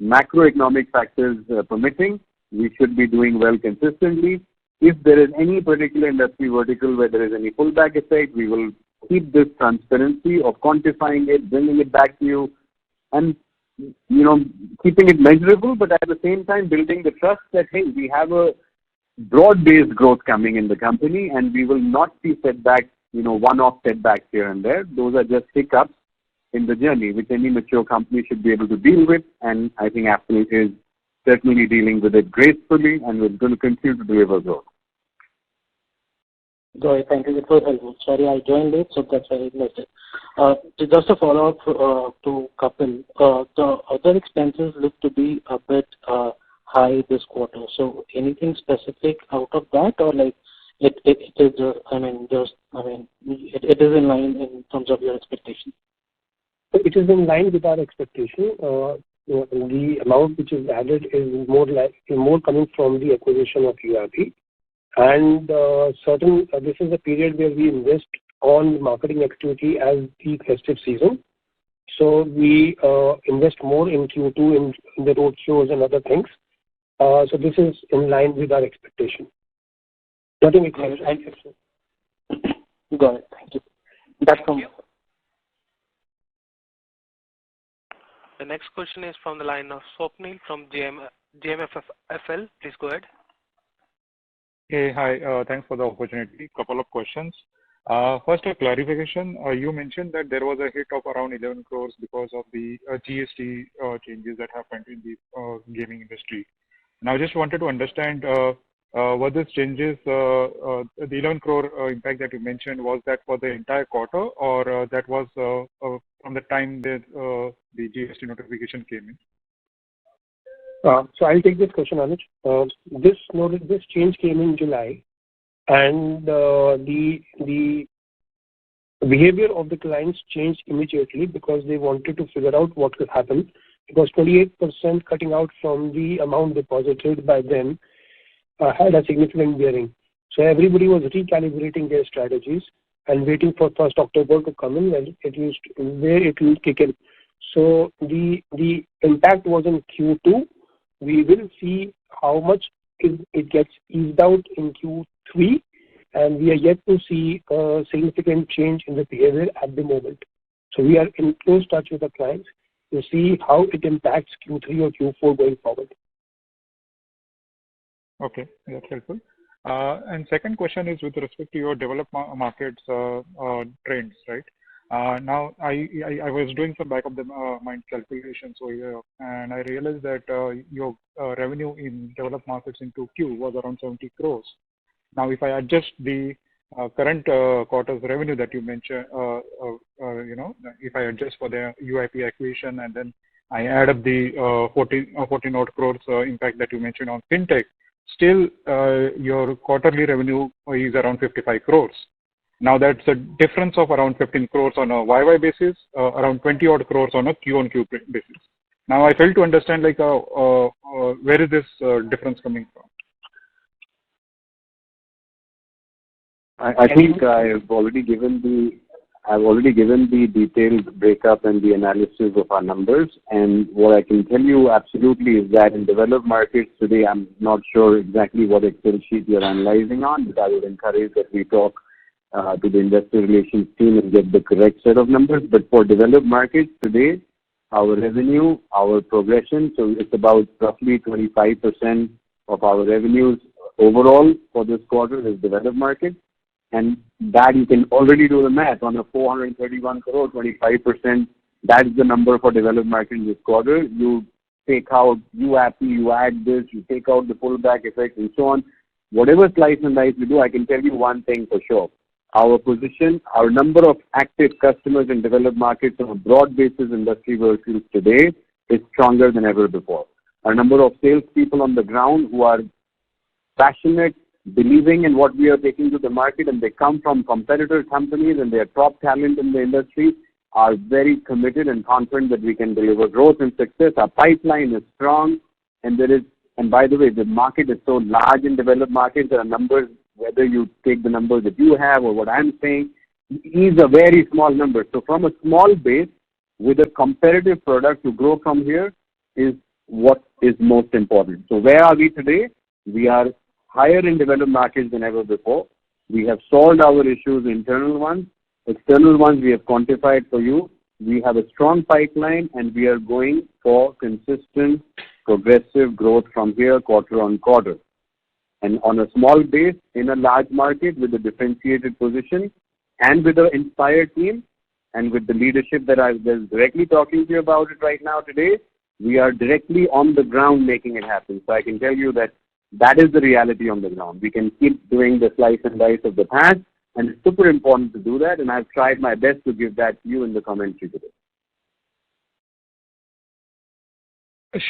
Macroeconomic factors permitting, we should be doing well consistently. If there is any particular industry vertical where there is any pullback effect, we will keep this transparency of quantifying it, bringing it back to you, and keeping it measurable, but at the same time building the trust that, hey, we have a broad-based growth coming in the company, and we will not see setbacks, one-off setbacks here and there. Those are just hiccups in the journey, which any mature company should be able to deal with, and I think Affle is certainly dealing with it gracefully, and we're going to continue to deliver growth. Got it. Thank you. It was helpful. Sorry, I joined late, so that's why I missed it. Just a follow-up to Kapil. The other expenses look to be a bit high this quarter. So anything specific out of that, or like it is it is in line in terms of your expectation? It is in line with our expectation. The amount which is added is more coming from the acquisition of URP. And this is a period where we invest on marketing activity as the festive season. So we invest more in Q2 in the road shows and other things. So this is in line with our expectation. Nothing exceptional. Got it. Thank you. That's from you. The next question is from the line of Swapnil from GMFFL. Please go ahead. Hey, hi. Thanks for the opportunity. Couple of questions. First, a clarification. You mentioned that there was a hit of around 11 crores because of the GST changes that happened in the gaming industry. Now, I just wanted to understand were these changes, the 11 crore impact that you mentioned, was that for the entire quarter, or that was from the time that the GST notification came in? So I'll take this question, Anuj. This change came in July, and the behavior of the clients changed immediately because they wanted to figure out what could happen, because 28% cutting out from the amount deposited by them had a significant bearing. So everybody was recalibrating their strategies and waiting for 1st October to come in where it will kick in. So the impact was in Q2. We will see how much it gets eased out in Q3, and we are yet to see a significant change in the behavior at the moment. So we are in close touch with the clients to see how it impacts Q3 or Q4 going forward. Okay, that's helpful. And second question is with respect to your developed markets trends, right? Now, I was doing some back of the mind calculations over here, and I realized that your revenue in developed markets in 2Q was around 70 crores. Now, if I adjust the current quarter's revenue that you mentioned, if I adjust for the UIP acquisition and then I add up the 14 odd crores impact that you mentioned on fintech, still your quarterly revenue is around 55 crores. Now, that's a difference of around 15 crores on a YY basis, around 20 odd crores on a Q on Q basis. Now, I failed to understand where is this difference coming from? I think I've already given the detailed breakup and the analysis of our numbers. And what I can tell you absolutely is that in developed markets today, I'm not sure exactly what Excel sheet you're analyzing on, but I would encourage that we talk to the investor relations team and get the correct set of numbers. But for developed markets today, our revenue, our progression, so it's about roughly 25% of our revenues overall for this quarter is developed markets. And that you can already do the math on a 431 crore, 25%. That's the number for developed market in this quarter. You take out UAP, you add this, you take out the pullback effect and so on. Whatever slice and dice we do, I can tell you one thing for sure. Our position, our number of active customers in developed markets on a broad basis industry verticals today is stronger than ever before. Our number of salespeople on the ground who are passionate, believing in what we are taking to the market, and they come from competitor companies and they are top talent in the industry, are very committed and confident that we can deliver growth and success. Our pipeline is strong, and by the way, the market is so large in developed markets. There are numbers, whether you take the numbers that you have or what I'm saying, is a very small number. So from a small base with a competitive product to grow from here is what is most important. So where are we today? We are higher in developed markets than ever before. We have solved our issues, internal ones. External ones we have quantified for you. We have a strong pipeline, and we are going for consistent, progressive growth from here quarter on quarter. And on a small base in a large market with a differentiated position and with an inspired team and with the leadership that I was directly talking to you about it right now today, we are directly on the ground making it happen. So I can tell you that is the reality on the ground. We can keep doing the slice and dice of the past, and it's super important to do that, and I've tried my best to give that to you in the commentary today.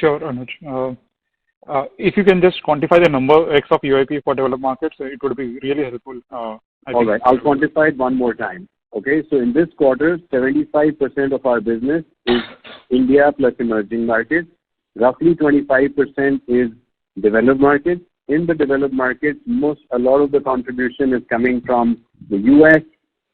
Sure, Anuj. If you can just quantify the number X of UIP for developed markets, it would be really helpful. All right, I'll quantify it one more time. Okay, so in this quarter, 75% of our business is India plus emerging markets. Roughly 25% is developed markets. In the developed markets, a lot of the contribution is coming from the US,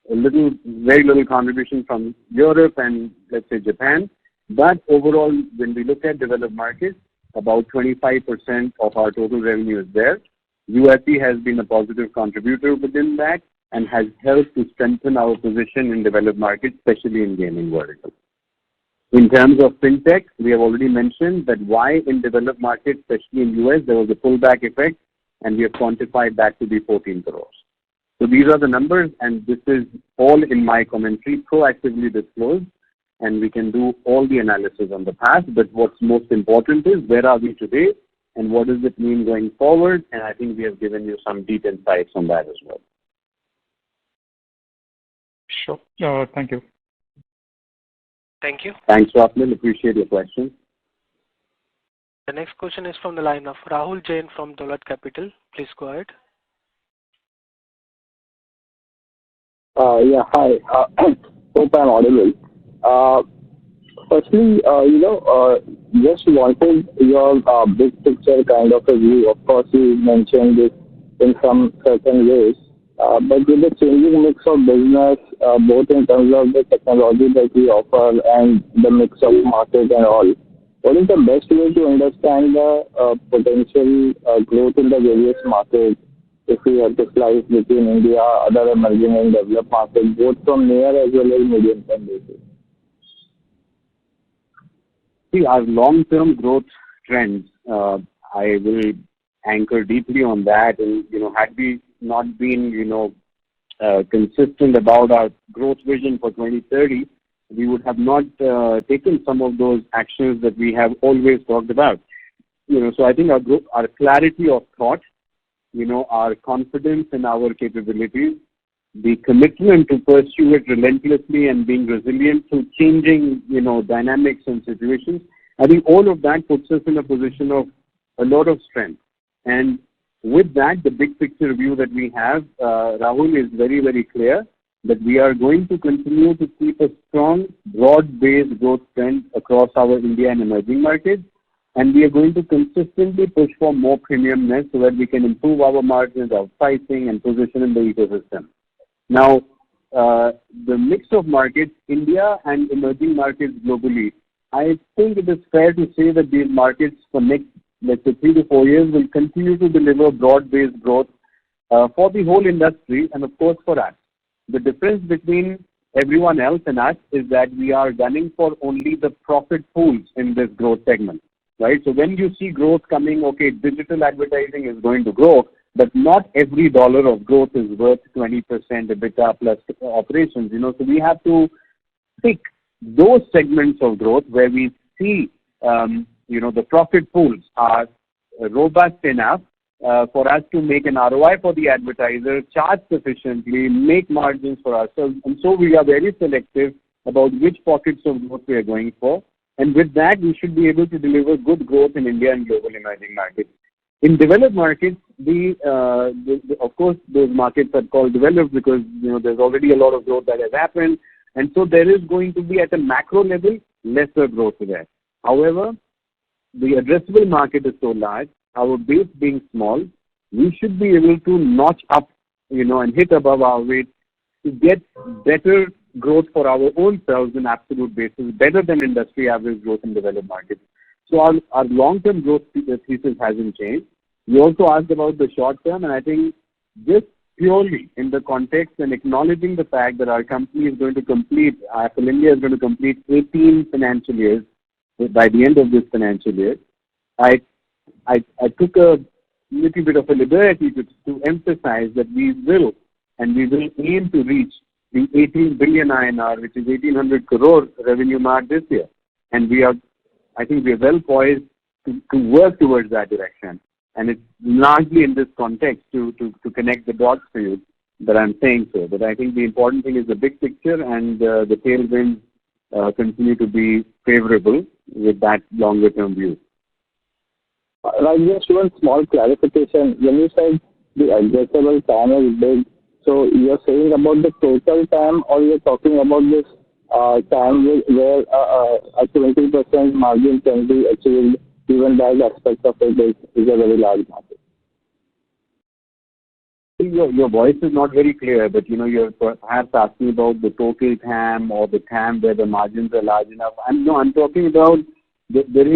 very little contribution from Europe and let's say Japan. But overall, when we look at developed markets, about 25% of our total revenue is there. UIP has been a positive contributor within that and has helped to strengthen our position in developed markets, especially in gaming vertical. In terms of fintech, we have already mentioned that why in developed markets, especially in US, there was a pullback effect, and we have quantified that to be 14 crores. So these are the numbers, and this is all in my commentary, proactively disclosed, and we can do all the analysis on the past. But what's most important is where are we today? and what does it mean going forward. And I think we have given you some deep insights on that as well. Sure. Thank you. Thank you. Thanks, Swapnil. Appreciate your question. The next question is from the line of Rahul Jain from Dolat Capital. Please go ahead. Yeah, hi. Hope I'm audible. Firstly, just wanted your big picture kind of a view. Of course, you mentioned this in some certain ways, but with the changing mix of business, both in terms of the technology that we offer and the mix of market and all, what is the best way to understand the potential growth in the various markets if we have to slice between India, other emerging and developed markets, both from near as well as medium term basis? See, our long-term growth trends, I will anchor deeply on that. And, had we not been, consistent about our growth vision for 2030, we would have not taken some of those actions that we have always talked about. So I think our clarity of thought, our confidence in our capabilities, the commitment to pursue it relentlessly and being resilient to changing, dynamics and situations, I think all of that puts us in a position of a lot of strength. And with that, the big picture view that we have, Rahul, is very, very clear that we are going to continue to keep a strong, broad-based growth trend across our India and emerging markets. And we are going to consistently push for more premiumness so that we can improve our margins, our pricing, and position in the ecosystem. Now, the mix of markets, India and emerging markets globally, I think it is fair to say that these markets for next, let's say, 3 to 4 years will continue to deliver broad-based growth for the whole industry and, of course, for us. The difference between everyone else and us is that we are gunning for only the profit pools in this growth segment, right? So when you see growth coming, okay, digital advertising is going to grow, but not every dollar of growth is worth 20% EBITDA plus operations, So we have to pick those segments of growth where we see, the profit pools are robust enough for us to make an ROI for the advertiser, charge sufficiently, make margins for ourselves. And so we are very selective about which pockets of growth we are going for. And with that, we should be able to deliver good growth in India and global emerging markets. In developed markets, of course, those markets are called developed because, there's already a lot of growth that has happened. And so there is going to be, at a macro level, lesser growth there. However, the addressable market is so large, our base being small, we should be able to notch up, and hit above our weight to get better growth for our own selves in absolute basis, better than industry average growth in developed markets. So our long-term growth thesis hasn't changed. You also asked about the short term, and I think just purely in the context and acknowledging the fact that our company is going to complete, Affle India is going to complete 18 financial years by the end of this financial year, I took a little bit of a liberty to emphasize that we will aim to reach the 18 billion INR, which is 1,800 crore revenue mark this year. And I think we are well poised to work towards that direction. And it's largely in this context to connect the dots for you that I'm saying so. But I think the important thing is the big picture, and the tailwinds continue to be favorable with that longer term view. Just one small clarification. When you said the addressable TAM is big, so you're saying about the total TAM, or you're talking about this TAM where a 20% margin can be achieved, even that aspect of it is a very large market? Your voice is not very clear, but you're perhaps asking about the total TAM or the TAM where the margins are large enough. I'm talking about there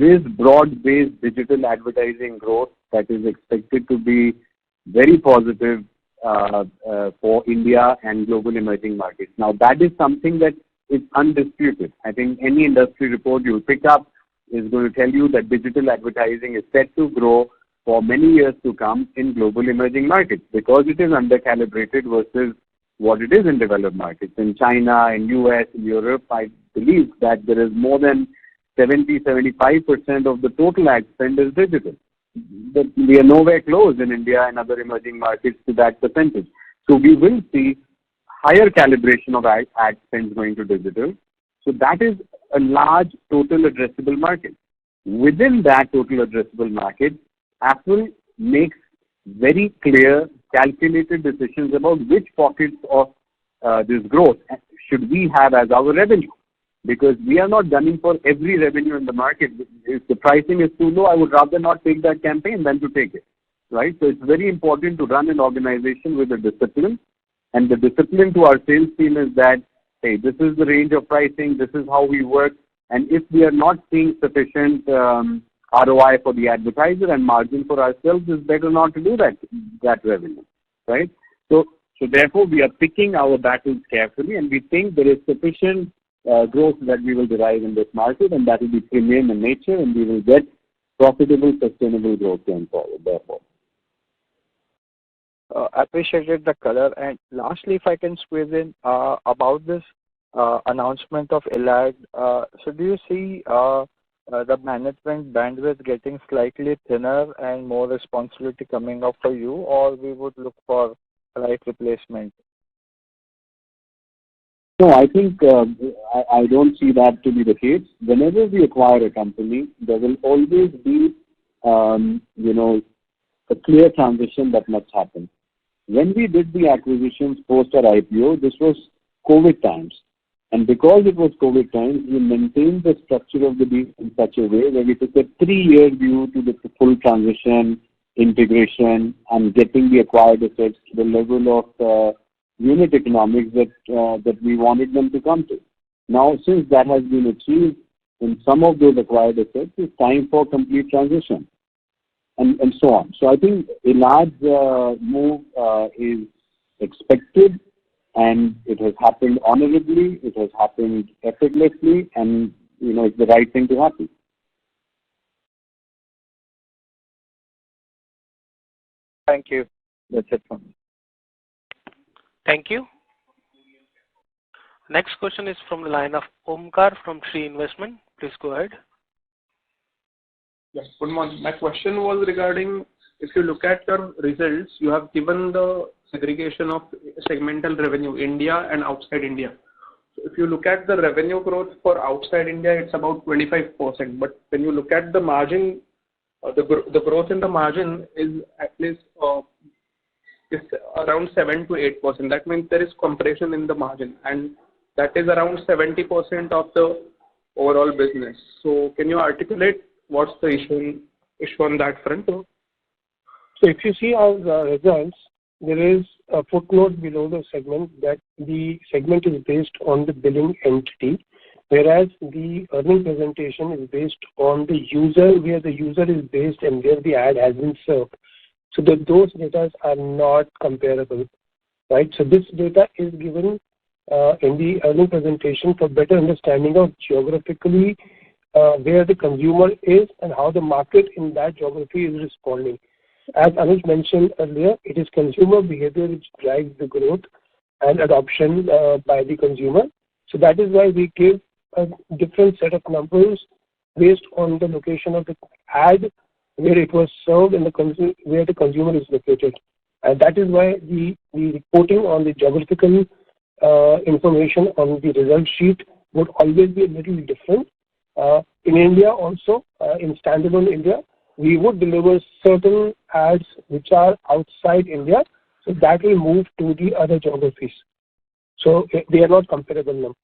is broad-based digital advertising growth that is expected to be very positive for India and global emerging markets. Now, that is something that is undisputed. I think any industry report you'll pick up is going to tell you that digital advertising is set to grow for many years to come in global emerging markets because it is undercalibrated versus what it is in developed markets. In China, in US, in Europe, I believe that there is more than 70-75% of the total ad spend is digital. We are nowhere close in India and other emerging markets to that percentage. So we will see higher calibration of ad spends going to digital. So that is a large total addressable market. Within that total addressable market, Affle makes very clear, calculated decisions about which pockets of this growth should we have as our revenue. Because we are not gunning for every revenue in the market. If the pricing is too low, I would rather not take that campaign than to take it, right? So it's very important to run an organization with a discipline. And the discipline to our sales team is that, hey, this is the range of pricing, this is how we work. And if we are not seeing sufficient ROI for the advertiser and margin for ourselves, it's better not to do that revenue, right? So therefore, we are picking our battles carefully, and we think there is sufficient growth that we will derive in this market, and that will be premium in nature, and we will get profitable, sustainable growth going forward, therefore. Appreciated the color. And lastly, if I can squeeze in about this announcement of ILAD, so do you see the management bandwidth getting slightly thinner and more responsibility coming up for you, or we would look for a right replacement? No, I think I don't see that to be the case. Whenever we acquire a company, there will always be, a clear transition that must happen. When we did the acquisitions post our IPO, this was COVID times. And because it was COVID times, we maintained the structure of the deal in such a way where we took a 3-year view to the full transition, integration, and getting the acquired assets to the level of unit economics that we wanted them to come to. Now, since that has been achieved in some of those acquired assets, it's time for complete transition and so on. So I think a large move is expected, and it has happened honorably, it has happened effortlessly, and it's the right thing to happen. Thank you. That's it from me. Thank you. Next question is from the line of Omkar from Tree Investment. Please go ahead. Yes, good morning. My question was regarding, if you look at your results, you have given the segregation of segmental revenue, India and outside India. So if you look at the revenue growth for outside India, it's about 25%. But when you look at the margin, the growth in the margin is at least is around 7 to 8%. That means there is compression in the margin, and that is around 70% of the overall business. So can you articulate what's the issue on that front? So if you see our results, there is a footnote below the segment that the segment is based on the billing entity, whereas the earning presentation is based on the user, where the user is based and where the ad has been served. So those data are not comparable, right? So this data is given in the earning presentation for better understanding of geographically where the consumer is and how the market in that geography is responding. As Anuj mentioned earlier, it is consumer behavior which drives the growth and adoption by the consumer. So that is why we give a different set of numbers based on the location of the ad, where it was served, and where the consumer is located. And that is why the reporting on the geographical information on the result sheet would always be a little different. In India also, in standalone India, we would deliver certain ads which are outside India, so that will move to the other geographies. So they are not comparable numbers.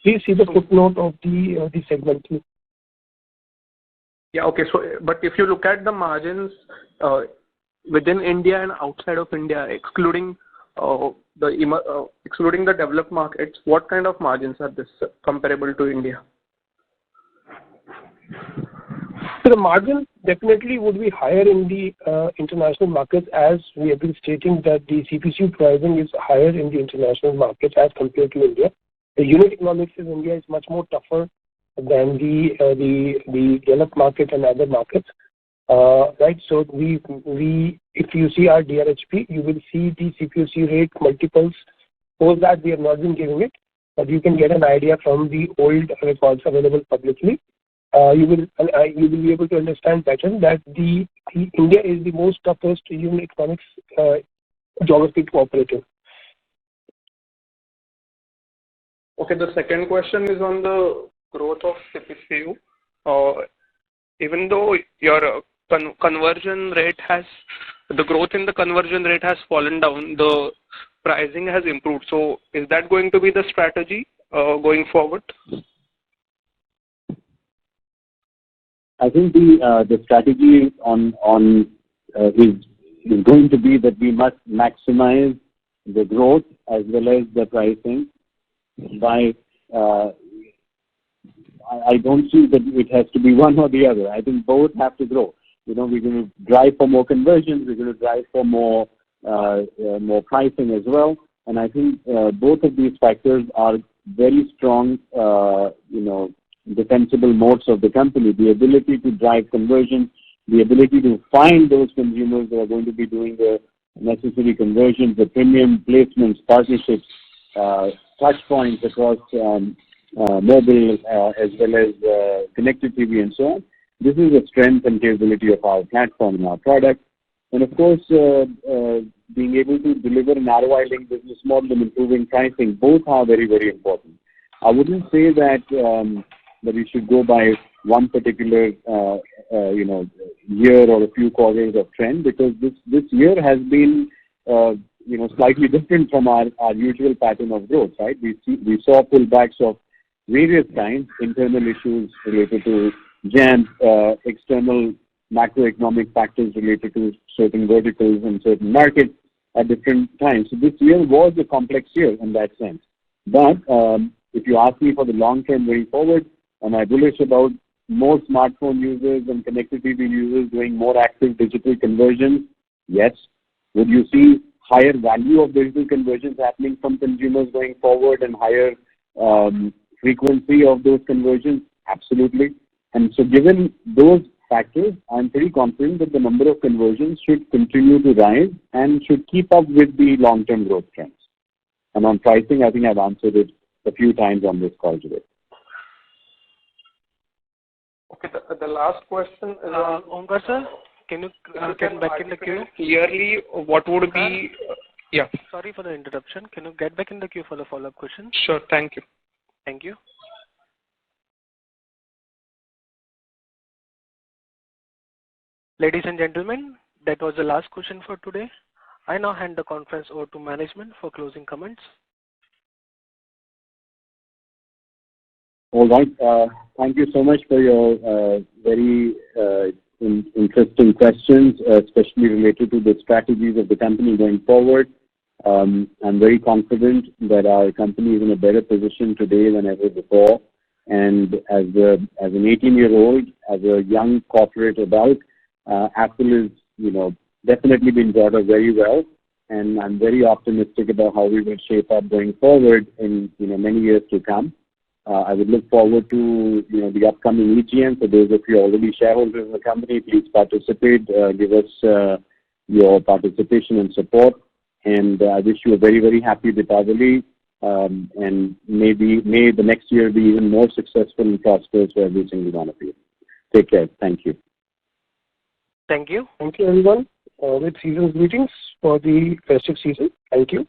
Please see the footnote of the segment. Yeah, okay. So, but if you look at the margins within India and outside of India, excluding the developed markets, what kind of margins are this comparable to India? So the margin definitely would be higher in the international markets, as we have been stating that the CPC pricing is higher in the international markets as compared to India. The unit economics in India is much more tougher than the developed market and other markets, right? So if you see our DRHP, you will see the CPC rate multiples. For that, we have not been giving it. but you can get an idea from the old records available publicly. You will be able to understand better that the India is the most toughest unit economics geography to operate in. Okay, the second question is on the growth of CPCU. Even though your conversion rate the growth in the conversion rate has fallen down, the pricing has improved. So is that going to be the strategy going forward? I think the strategy is going to be that we must maximize the growth as well as the pricing. By I don't see that it has to be one or the other. I think both have to grow. We're going to drive for more conversions. We're going to drive for more pricing as well. And I think both of these factors are very strong, defensible moats of the company. The ability to drive conversion, the ability to find those consumers that are going to be doing the necessary conversions, the premium placements, partnerships, touch points across mobile as well as connected TV and so on. This is a strength and capability of our platform and our product. And of course, being able to deliver an ROI-linked business model and improving pricing, both are very, very important. I wouldn't say that that we should go by one particular year or a few quarters of trend, because this year has been slightly different from our usual pattern of growth, right? We saw pullbacks of various kinds, internal issues related to jams, external macroeconomic factors related to certain verticals and certain markets at different times. So this year was a complex year in that sense. But if you ask me for the long term going forward, am I bullish about more smartphone users and connected TV users doing more active digital conversions? Yes. Would you see higher value of digital conversions happening from consumers going forward and higher frequency of those conversions? Absolutely. And so given those factors, I'm pretty confident that the number of conversions should continue to rise and should keep up with the long-term growth trends. And on pricing, I think I've answered it a few times on this call today. Okay, the last question is Omkar sir, can you get back in the queue? Clearly, what would be... yeah. Sorry for the interruption. Can you get back in the queue for the follow-up question? Sure, thank you. Thank you. Ladies and gentlemen, that was the last question for today. I now hand the conference over to management for closing comments. All right. Thank you so much for your very interesting questions, especially related to the strategies of the company going forward. I'm very confident that our company is in a better position today than ever before. And as an 18-year-old, as a young corporate adult, Affle is, definitely been brought up very well. And I'm very optimistic about how we will shape up going forward in, many years to come. I would look forward to, the upcoming EGM. For those of you already shareholders in the company, please participate. Give us your participation and support. And I wish you a very, very happy Deepavali. And may the next year be even more successful and prosperous for every single one of you. Take care. Thank you. Thank you. Thank you, everyone. With season's greetings for the festive season. Thank you.